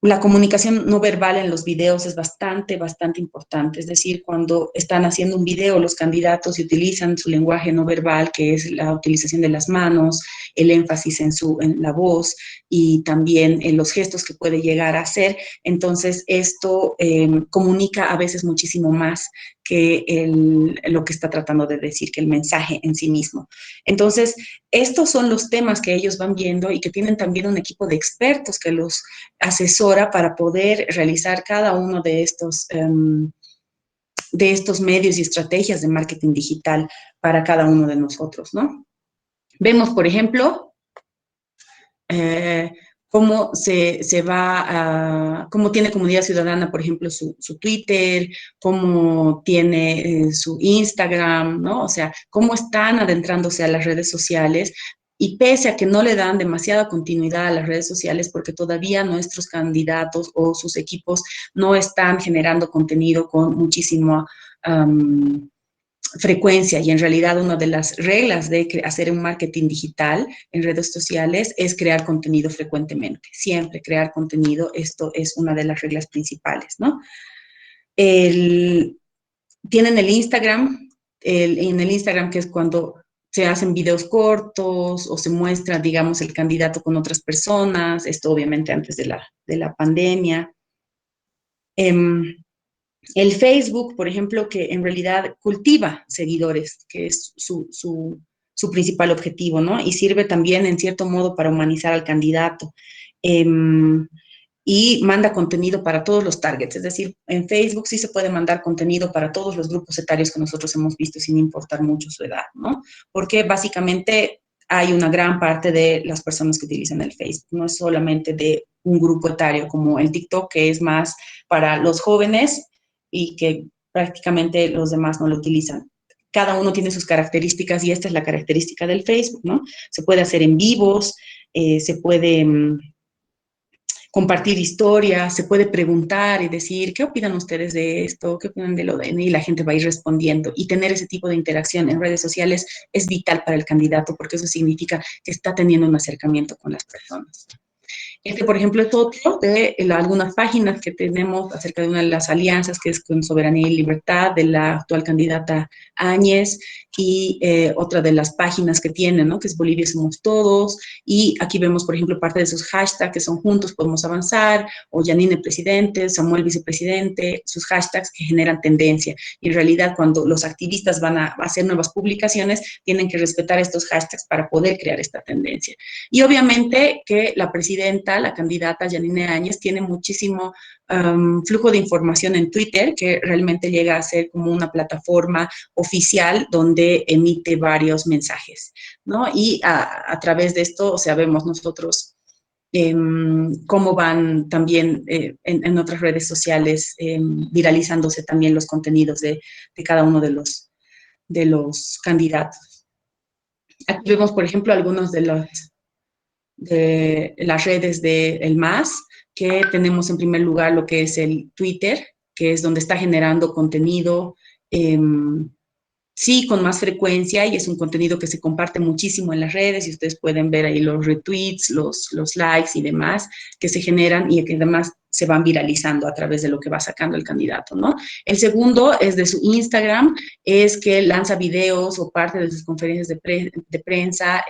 La comunicación no verbal en los videos es bastante importante. Es decir, cuando están haciendo un video los candidatos y utilizan su lenguaje no verbal, que es la utilización de las manos, el énfasis en la voz y también en los gestos que puede llegar a hacer, entonces esto comunica a veces muchísimo más que lo que está tratando de decir, que el mensaje en sí mismo. Entonces, estos son los temas que ellos van viendo y que tienen también un equipo de expertos que los asesora para poder realizar cada uno de estos medios y estrategias de marketing digital para cada uno de nosotros, ¿no? Vemos, por ejemplo, eh, cómo cómo tiene Comunidad Ciudadana, por ejemplo, su Twitter, cómo tiene su Instagram, ¿no? O sea, cómo están adentrándose a las redes sociales y pese a que no le dan demasiada continuidad a las redes sociales porque todavía nuestros candidatos o sus equipos no están generando contenido con muchísimo frecuencia y en realidad una de las reglas de hacer un marketing digital en redes sociales es crear contenido frecuentemente, siempre crear contenido, esto es una de las reglas principales, ¿no? Tienen el Instagram, en el Instagram que es cuando se hacen videos cortos o se muestra, digamos, el candidato con otras personas, esto obviamente antes de la pandemia. El Facebook, por ejemplo, que en realidad cultiva seguidores, que es su principal objetivo, ¿no? Y sirve también, en cierto modo, para humanizar al candidato. Eh, y manda contenido para todos los targets, es decir, en Facebook sí se puede mandar contenido para todos los grupos etarios que nosotros hemos visto sin importar mucho su edad, ¿no? Porque básicamente hay una gran parte de las personas que utilizan el Facebook, no es solamente de un grupo etario como el TikTok, que es más para los jóvenes y que prácticamente los demás no lo utilizan. Cada uno tiene sus características y esta es la característica del Facebook, ¿no? Se puede hacer en vivos, se puede compartir historias, se puede preguntar y decir, ¿qué opinan ustedes de esto? ¿Qué opinan de lo de...? Y la gente va a ir respondiendo. Y tener ese tipo de interacción en redes sociales es vital para el candidato porque eso significa que está teniendo un acercamiento con las personas. Este, por ejemplo, es otro de algunas páginas que tenemos acerca de una de las alianzas que es con Soberanía y Libertad de la actual candidata Áñez y otra de las páginas que tiene, ¿no? Que es Bolivia Somos Todos. Y aquí vemos, por ejemplo, parte de sus hashtags que son Juntos Podemos Avanzar o Yanine Presidente, Samuel Vicepresidente, sus hashtags que generan tendencia. Y en realidad, cuando los activistas van a hacer nuevas publicaciones, tienen que respetar estos hashtags para poder crear esta tendencia. Y obviamente que la presidenta, la candidata Yanine Áñez, tiene muchísimo flujo de información en Twitter, que realmente llega a ser como una plataforma oficial donde emite varios mensajes, ¿no? Y a través de esto, o sea, vemos nosotros cómo van también en otras redes sociales viralizándose también los contenidos de cada uno de los candidatos. Aquí vemos, por ejemplo, algunos de las redes del MAS, que tenemos en primer lugar lo que es el Twitter, que es donde está generando contenido sí, con más frecuencia, y es un contenido que se comparte muchísimo en las redes, y ustedes pueden ver ahí los retweets, los likes y demás que se generan y que además se van viralizando a través de lo que va sacando el candidato, ¿no? El segundo es de su Instagram, es que lanza videos o parte de sus conferencias de prensa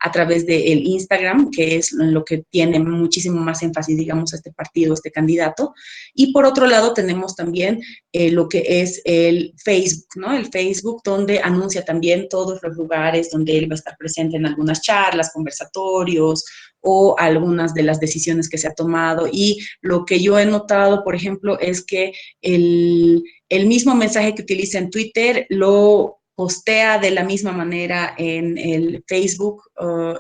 a través del Instagram, que es lo que tiene muchísimo más énfasis, digamos, a este partido, a este candidato. Y por otro lado tenemos también lo que es el Facebook, ¿no? El Facebook donde anuncia también todos los lugares donde él va a estar presente en algunas charlas, conversatorios o algunas de las decisiones que se ha tomado. Y lo que yo he notado, por ejemplo, es que el mismo mensaje que utiliza en Twitter lo postea de la misma manera en el Facebook,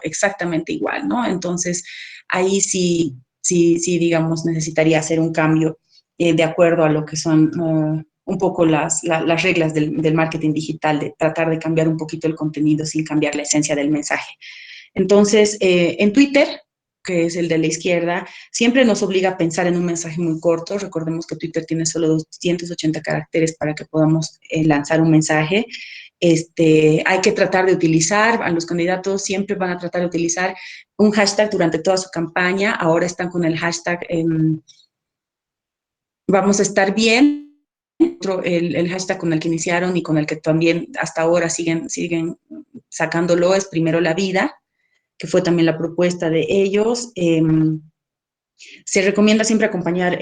exactamente igual, ¿no? Entonces, ahí sí, digamos, necesitaría hacer un cambio de acuerdo a lo que son un poco las reglas del marketing digital, de tratar de cambiar un poquito el contenido sin cambiar la esencia del mensaje. Entonces, en Twitter, que es el de la izquierda, siempre nos obliga a pensar en un mensaje muy corto. Recordemos que Twitter tiene solo 280 caracteres para que podamos lanzar un mensaje. Hay que tratar de utilizar, a los candidatos siempre van a tratar de utilizar un hashtag durante toda su campaña. Ahora están con el hashtag vamos a estar bien, el hashtag con el que iniciaron y con el que también hasta ahora siguen sacándolo es Primero la Vida, que fue también la propuesta de ellos. Se recomienda siempre acompañar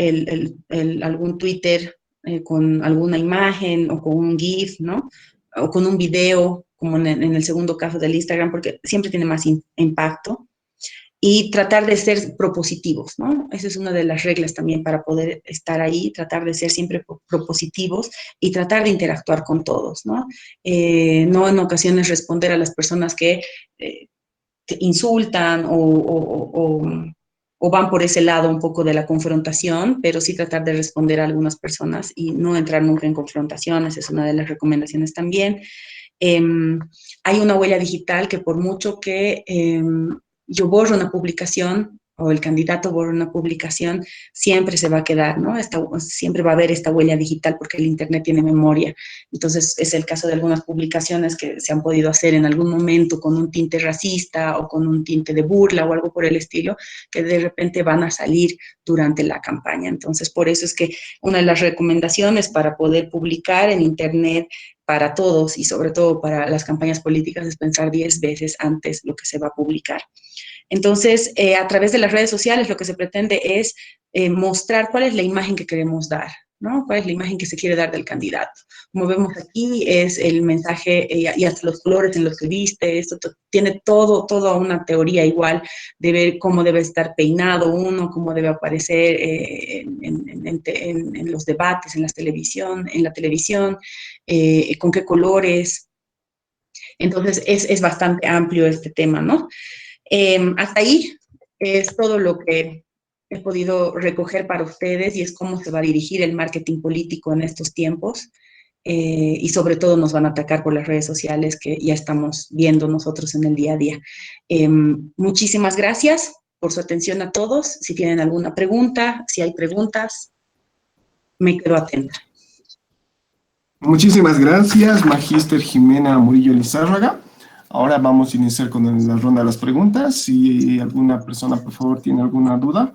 algún Twitter con alguna imagen o con un GIF, ¿no? O con un video, como en el segundo caso del Instagram, porque siempre tiene más impacto. Y tratar de ser propositivos, ¿no? Esa es una de las reglas también para poder estar ahí, tratar de ser siempre propositivos y tratar de interactuar con todos, ¿no? No en ocasiones responder a las personas que te insultan o van por ese lado un poco de la confrontación, pero sí tratar de responder a algunas personas y no entrar nunca en confrontaciones, es una de las recomendaciones también. Eh, Hay una huella digital que por mucho que yo borro una publicación o el candidato borra una publicación, siempre se va a quedar, ¿no? Siempre va a haber esta huella digital porque el Internet tiene memoria. Entonces, es el caso de algunas publicaciones que se han podido hacer en algún momento con un tinte racista o con un tinte de burla o algo por el estilo, que de repente van a salir durante la campaña. Entonces, por eso es que una de las recomendaciones para poder publicar en Internet para todos y sobre todo para las campañas políticas es pensar 10 veces antes lo que se va a publicar. Entonces, a través de las redes sociales lo que se pretende es mostrar cuál es la imagen que queremos dar, ¿no? Cuál es la imagen que se quiere dar del candidato. Como vemos aquí, es el mensaje y hasta los colores en los que viste, esto tiene toda una teoría igual de ver cómo debe estar peinado uno, cómo debe aparecer en los debates, en la televisión, con qué colores. Entonces, es bastante amplio este tema, ¿no? Hasta ahí es todo lo que he podido recoger para ustedes y es cómo se va a dirigir el marketing político en estos tiempos. Y sobre todo nos van a atacar por las redes sociales que ya estamos viendo nosotros en el día a día. Muchísimas gracias por su atención a todos. Si tienen alguna pregunta, si hay preguntas, me quedo atenta. Muchísimas gracias, Magíster Jimena Murillo Lizárraga. Ahora vamos a iniciar con la ronda de las preguntas. Si alguna persona, por favor, tiene alguna duda,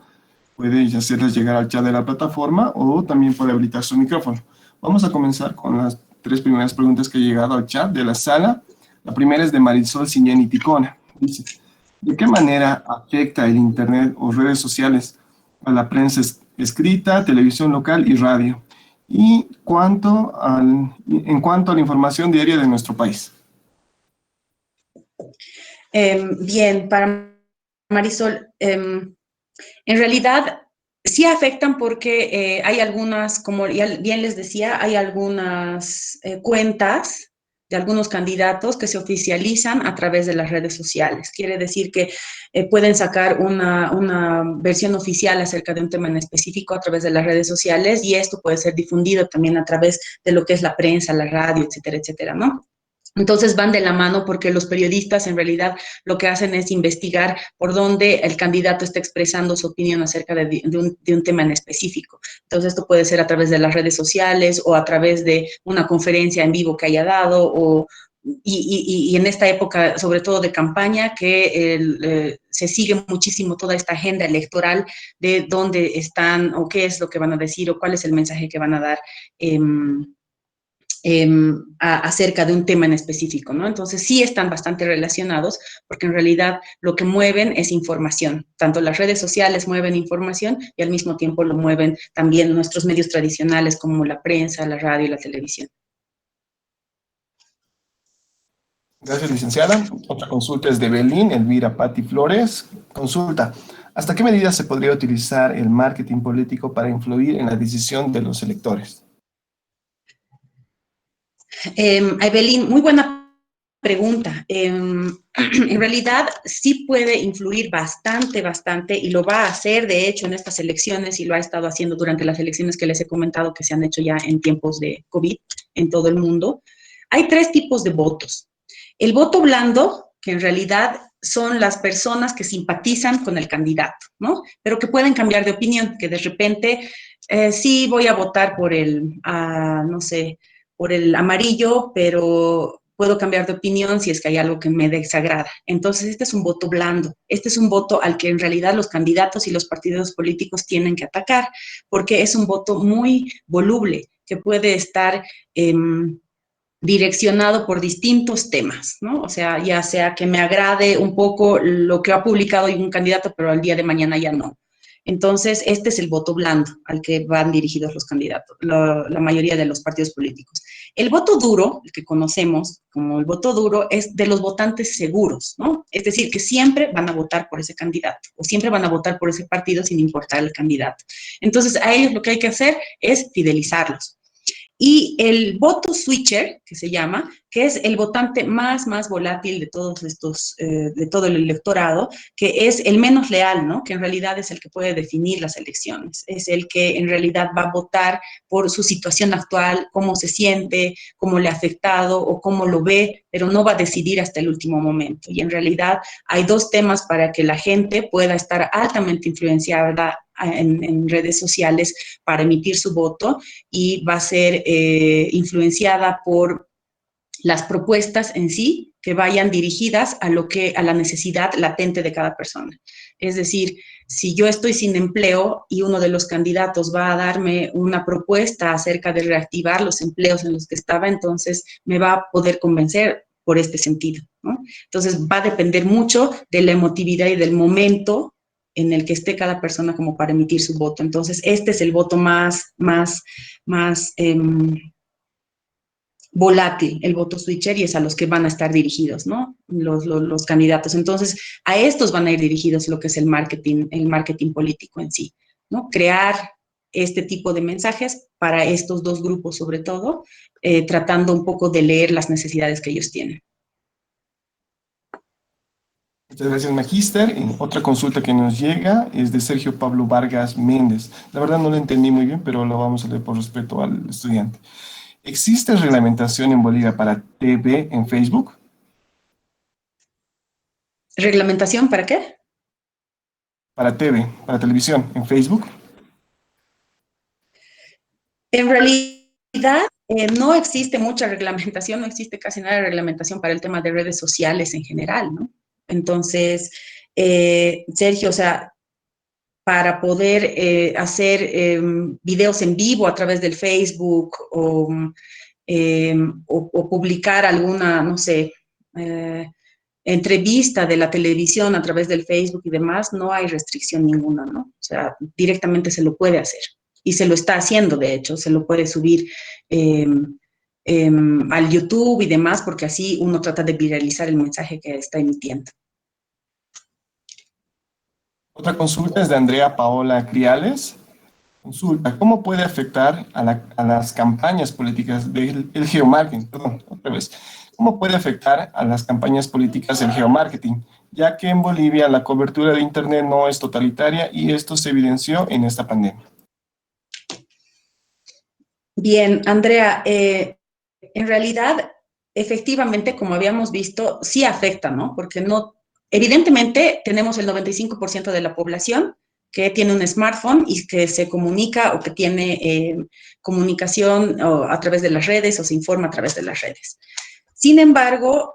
puede hacerlas llegar al chat de la plataforma o también puede habilitar su micrófono. Vamos a comenzar con las 3 primeras preguntas que han llegado al chat de la sala. La primera es de Marisol Ciñani Ticona. Dice, ¿de qué manera afecta el Internet o redes sociales a la prensa escrita, televisión local y radio? Y en cuanto a la información diaria de nuestro país. Bien, para Marisol, en realidad sí afectan porque hay algunas, como ya bien les decía, hay algunas cuentas de algunos candidatos que se oficializan a través de las redes sociales. Quiere decir que pueden sacar una versión oficial acerca de un tema en específico a través de las redes sociales y esto puede ser difundido también a través de lo que es la prensa, la radio, etcétera, etcétera, ¿no? Entonces van de la mano porque los periodistas en realidad lo que hacen es investigar por dónde el candidato está expresando su opinión acerca de un tema en específico. Entonces esto puede ser a través de las redes sociales o a través de una conferencia en vivo que haya dado y en esta época, sobre todo de campaña, que se sigue muchísimo toda esta agenda electoral de dónde están o qué es lo que van a decir o cuál es el mensaje que van a dar. Acerca de un tema en específico, ¿no? Entonces sí están bastante relacionados porque en realidad lo que mueven es información. Tanto las redes sociales mueven información y al mismo tiempo lo mueven también nuestros medios tradicionales como la prensa, la radio y la televisión. Gracias, licenciada. Otra consulta es de Belín, Elvira Patti Flores. Consulta, ¿hasta qué medida se podría utilizar el marketing político para influir en la decisión de los electores? Evelyn, muy buena pregunta. En realidad sí puede influir bastante, bastante, y lo va a hacer, de hecho, en estas elecciones, y lo ha estado haciendo durante las elecciones que les he comentado que se han hecho ya en tiempos de COVID en todo el mundo. Hay tres tipos de votos. El voto blando, que en realidad son las personas que simpatizan con el candidato, ¿no? Pero que pueden cambiar de opinión, que de repente sí voy a votar por no sé, por el amarillo, pero puedo cambiar de opinión si es que hay algo que me desagrada. Entonces, este es un voto blando. Este es un voto al que en realidad los candidatos y los partidos políticos tienen que atacar, porque es un voto muy voluble, que puede estar direccionado por distintos temas, ¿no? O sea, ya sea que me agrade un poco lo que ha publicado un candidato, pero al día de mañana ya no. Entonces, este es el voto blando al que van dirigidos los candidatos, la mayoría de los partidos políticos. El voto duro, el que conocemos como el voto duro, es de los votantes seguros, ¿no? Es decir, que siempre van a votar por ese candidato o siempre van a votar por ese partido sin importar el candidato. Entonces, a ellos lo que hay que hacer es fidelizarlos. Y el voto switcher, que se llama, que es el votante más volátil de todos estos, de todo el electorado, que es el menos leal, ¿no? Que en realidad es el que puede definir las elecciones, es el que en realidad va a votar por su situación actual, cómo se siente, cómo le ha afectado o cómo lo ve, pero no va a decidir hasta el último momento. Y en realidad hay dos temas para que la gente pueda estar altamente influenciada en redes sociales para emitir su voto, y va a ser influenciada por las propuestas en sí que vayan dirigidas a la necesidad latente de cada persona. Es decir, si yo estoy sin empleo y uno de los candidatos va a darme una propuesta acerca de reactivar los empleos en los que estaba, entonces me va a poder convencer por este sentido, ¿no? Entonces va a depender mucho de la emotividad y del momento en el que esté cada persona como para emitir su voto. Entonces, este es el voto más volátil, el voto switcher, y es a los que van a estar dirigidos, ¿no? Los candidatos. Entonces, a estos van a ir dirigidos lo que es el marketing político en sí, ¿no? Crear este tipo de mensajes para estos dos grupos, sobre todo, tratando un poco de leer las necesidades que ellos tienen. Muchas gracias, Magíster. Otra consulta que nos llega es de Sergio Pablo Vargas Méndez. La verdad no lo entendí muy bien, pero lo vamos a leer por respeto al estudiante. ¿Existe reglamentación en Bolivia para TV en Facebook? ¿Reglamentación para qué? Para TV, para televisión, en Facebook. En realidad, no existe mucha reglamentación, no existe casi nada de reglamentación para el tema de redes sociales en general, ¿no? Entonces, Sergio, o sea, para poder hacer videos en vivo a través del Facebook o publicar alguna, no sé, entrevista de la televisión a través del Facebook y demás, no hay restricción ninguna, ¿no? O sea, directamente se lo puede hacer. Y se lo está haciendo, de hecho, se lo puede subir al YouTube y demás, porque así uno trata de viralizar el mensaje que está emitiendo. Otra consulta es de Andrea Paola Criales. Consulta, ¿cómo puede afectar a las campañas políticas del geomarketing? Perdón, otra vez. ¿Cómo puede afectar a las campañas políticas el geomarketing? Ya que en Bolivia la cobertura de Internet no es totalitaria y esto se evidenció en esta pandemia. Bien, Andrea, en realidad efectivamente, como habíamos visto, sí afecta, ¿no? Porque no, evidentemente tenemos el 95% de la población que tiene un smartphone y que se comunica o que tiene comunicación a través de las redes o se informa a través de las redes. Sin embargo,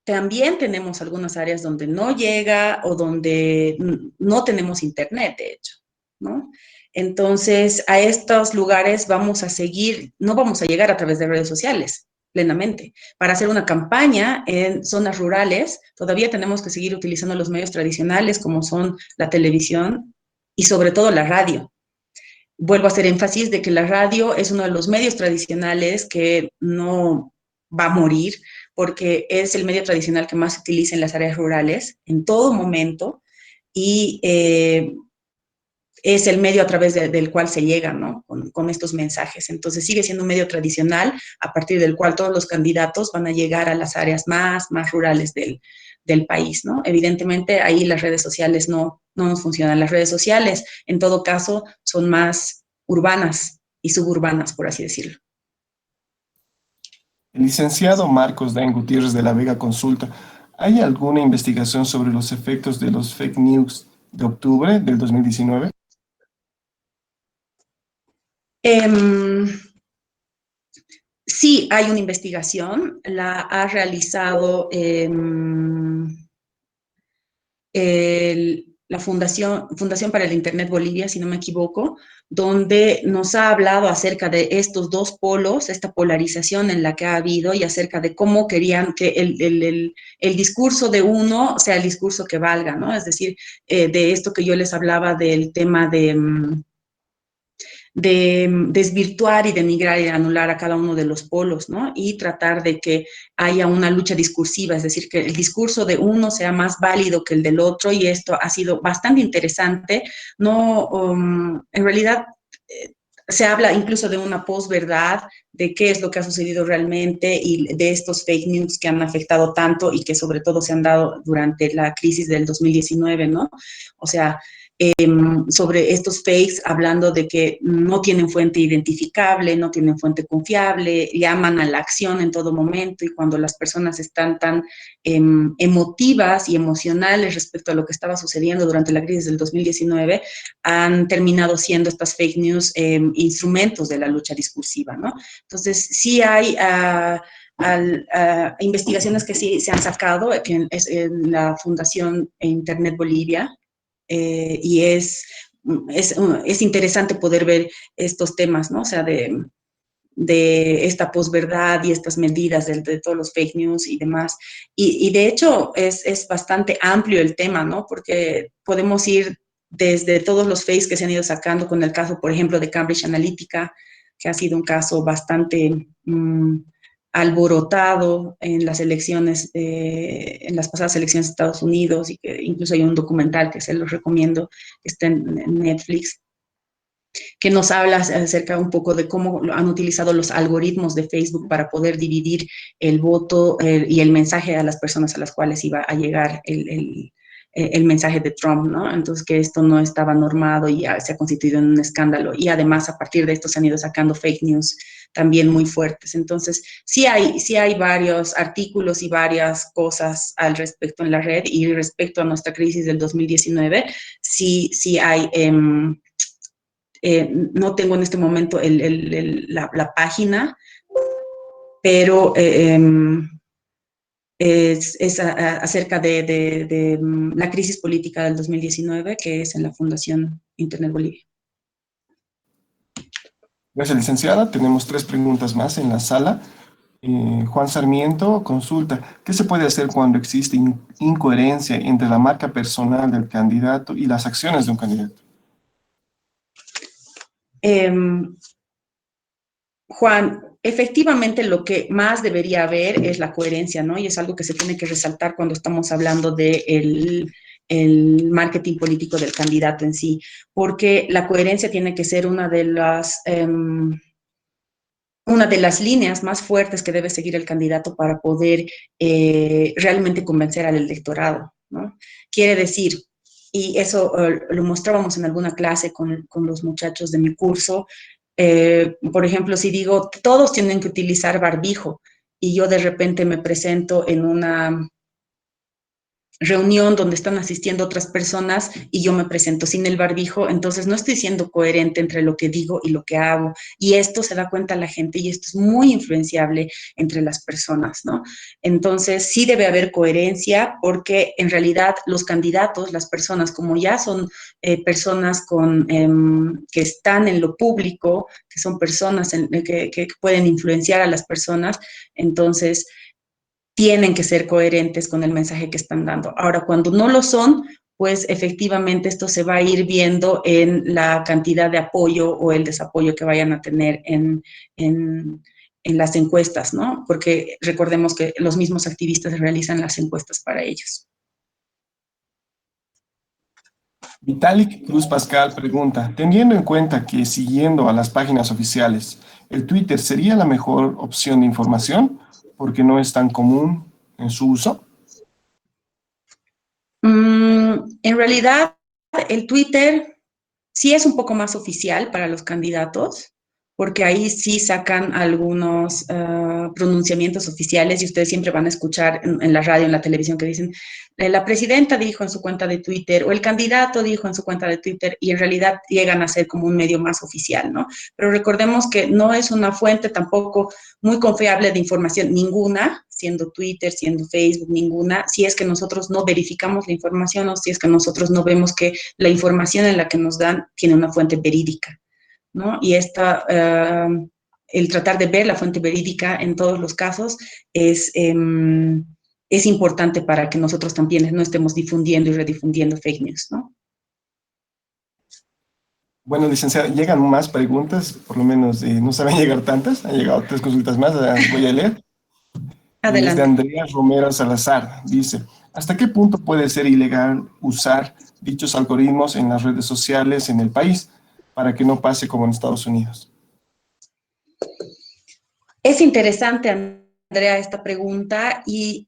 también tenemos algunas áreas donde no llega o donde no tenemos internet, de hecho, ¿no? Entonces, a estos lugares vamos a seguir, no vamos a llegar a través de redes sociales plenamente. Para hacer una campaña en zonas rurales, todavía tenemos que seguir utilizando los medios tradicionales como son la televisión y sobre todo la radio. Vuelvo a hacer énfasis de que la radio es uno de los medios tradicionales que no va a morir porque es el medio tradicional que más se utiliza en las áreas rurales en todo momento y es el medio a través del cual se llega, ¿no? Con estos mensajes. Entonces sigue siendo un medio tradicional a partir del cual todos los candidatos van a llegar a las áreas más rurales del país, ¿no? Evidentemente ahí las redes sociales no nos funcionan. Las redes sociales, en todo caso, son más urbanas y suburbanas, por así decirlo. El licenciado Marcos Dain Gutiérrez de la Vega consulta, ¿hay alguna investigación sobre los efectos de los fake news de octubre del 2019? Sí, hay una investigación, la ha realizado la Fundación para el Internet Bolivia, si no me equivoco, donde nos ha hablado acerca de estos dos polos, esta polarización en la que ha habido y acerca de cómo querían que el discurso de uno sea el discurso que valga, ¿no? Es decir, de esto que yo les hablaba del tema de desvirtuar y denigrar y anular a cada uno de los polos, ¿no? Y tratar de que haya una lucha discursiva, es decir, que el discurso de uno sea más válido que el del otro, y esto ha sido bastante interesante. No, en realidad, se habla incluso de una posverdad, de qué es lo que ha sucedido realmente y de estos fake news que han afectado tanto y que sobre todo se han dado durante la crisis del 2019, ¿no? O sea, sobre estos fakes, hablando de que no tienen fuente identificable, no tienen fuente confiable, llaman a la acción en todo momento, y cuando las personas están tan emotivas y emocionales respecto a lo que estaba sucediendo durante la crisis del 2019, han terminado siendo estas fake news instrumentos de la lucha discursiva, ¿no? Entonces, sí hay investigaciones que sí se han sacado, que es en la Fundación Internet Bolivia, y es interesante poder ver estos temas, ¿no? O sea, de esta posverdad y estas medidas de todos los fake news y demás. Y de hecho es bastante amplio el tema, ¿no? Porque podemos ir desde todos los fakes que se han ido sacando con el caso, por ejemplo, de Cambridge Analytica, que ha sido un caso bastante alborotado en las elecciones, en las pasadas elecciones de Estados Unidos, y que incluso hay un documental que se los recomiendo, que está en Netflix, que nos habla acerca un poco de cómo han utilizado los algoritmos de Facebook para poder dividir el voto y el mensaje a las personas a las cuales iba a llegar el mensaje de Trump, ¿no? Entonces, que esto no estaba normado y se ha constituido en un escándalo. Y además, a partir de esto se han ido sacando fake news también muy fuertes. Entonces, sí hay varios artículos y varias cosas al respecto en la red, y respecto a nuestra crisis del 2019, sí hay... no tengo en este momento la página, pero es acerca de la crisis política del 2019, que es en la Fundación Internet Bolivia. Gracias, licenciada. Tenemos 3 preguntas más en la sala. Juan Sarmiento consulta, ¿qué se puede hacer cuando existe incoherencia entre la marca personal del candidato y las acciones de un candidato? Juan, efectivamente lo que más debería haber es la coherencia, ¿no? Y es algo que se tiene que resaltar cuando estamos hablando de el marketing político del candidato en sí, porque la coherencia tiene que ser una de las líneas más fuertes que debe seguir el candidato para poder realmente convencer al electorado, ¿no? Quiere decir, y eso lo mostrábamos en alguna clase con los muchachos de mi curso, por ejemplo, si digo, todos tienen que utilizar barbijo, y yo de repente me presento en una reunión donde están asistiendo otras personas y yo me presento sin el barbijo, entonces no estoy siendo coherente entre lo que digo y lo que hago. Y esto se da cuenta la gente y esto es muy influenciable entre las personas, ¿no? Entonces sí debe haber coherencia porque en realidad los candidatos, las personas, como ya son personas que están en lo público, que son personas que pueden influenciar a las personas, entonces tienen que ser coherentes con el mensaje que están dando. Ahora, cuando no lo son, pues efectivamente esto se va a ir viendo en la cantidad de apoyo o el desapoyo que vayan a tener en las encuestas, ¿no? Porque recordemos que los mismos activistas realizan las encuestas para ellos. Vitalik Cruz Pascal pregunta, teniendo en cuenta que siguiendo a las páginas oficiales, ¿el Twitter sería la mejor opción de información porque no es tan común en su uso? En realidad, el Twitter sí es un poco más oficial para los candidatos, porque ahí sí sacan algunos pronunciamientos oficiales y ustedes siempre van a escuchar en la radio, en la televisión que dicen, la presidenta dijo en su cuenta de Twitter o el candidato dijo en su cuenta de Twitter y en realidad llegan a ser como un medio más oficial, ¿no? Pero recordemos que no es una fuente tampoco muy confiable de información ninguna, siendo Twitter, siendo Facebook, ninguna, si es que nosotros no verificamos la información o si es que nosotros no vemos que la información en la que nos dan tiene una fuente verídica, ¿no? Y el tratar de ver la fuente verídica en todos los casos es importante para que nosotros también no estemos difundiendo y redifundiendo fake news, ¿no? Bueno, licenciada, llegan más preguntas, por lo menos no saben llegar tantas, han llegado 3 consultas más, las voy a leer. Es de Adelante. Andrea Romero Salazar, dice, ¿hasta qué punto puede ser ilegal usar dichos algoritmos en las redes sociales en el país para que no pase como en Estados Unidos? Es interesante, Andrea, esta pregunta y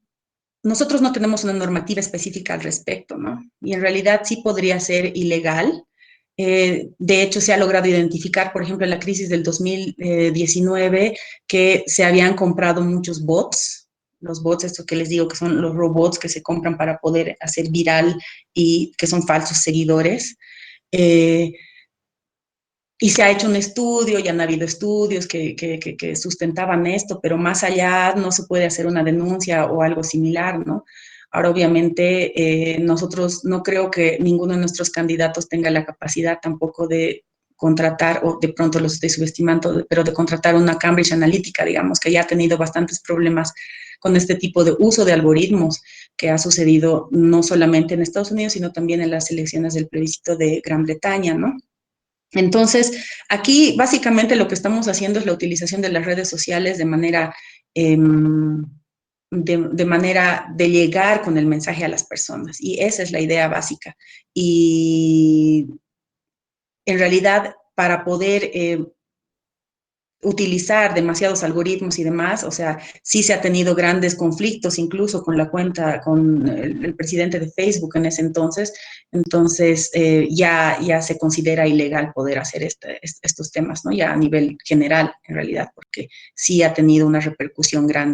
nosotros no tenemos una normativa específica al respecto, ¿no? Y en realidad sí podría ser ilegal. De hecho, se ha logrado identificar, por ejemplo, en la crisis del 2019, que se habían comprado muchos bots. Los bots, estos que les digo que son los robots que se compran para poder hacer viral y que son falsos seguidores. Eh, y se ha hecho un estudio, ya han habido estudios que sustentaban esto, pero más allá no se puede hacer una denuncia o algo similar, ¿no? Ahora, obviamente, nosotros no creo que ninguno de nuestros candidatos tenga la capacidad tampoco de contratar, o de pronto los estoy subestimando, pero de contratar una Cambridge Analytica, digamos, que ya ha tenido bastantes problemas con este tipo de uso de algoritmos que ha sucedido no solamente en Estados Unidos, sino también en las elecciones del plebiscito de Gran Bretaña, ¿no? Entonces, aquí básicamente lo que estamos haciendo es la utilización de las redes sociales de manera, de manera de llegar con el mensaje a las personas. Y esa es la idea básica. Y en realidad, para poder utilizar demasiados algoritmos y demás, o sea, sí se ha tenido grandes conflictos incluso con la cuenta, con el presidente de Facebook en ese entonces ya se considera ilegal poder hacer estos temas, ¿no? Ya a nivel general, en realidad, porque sí ha tenido una repercusión grande.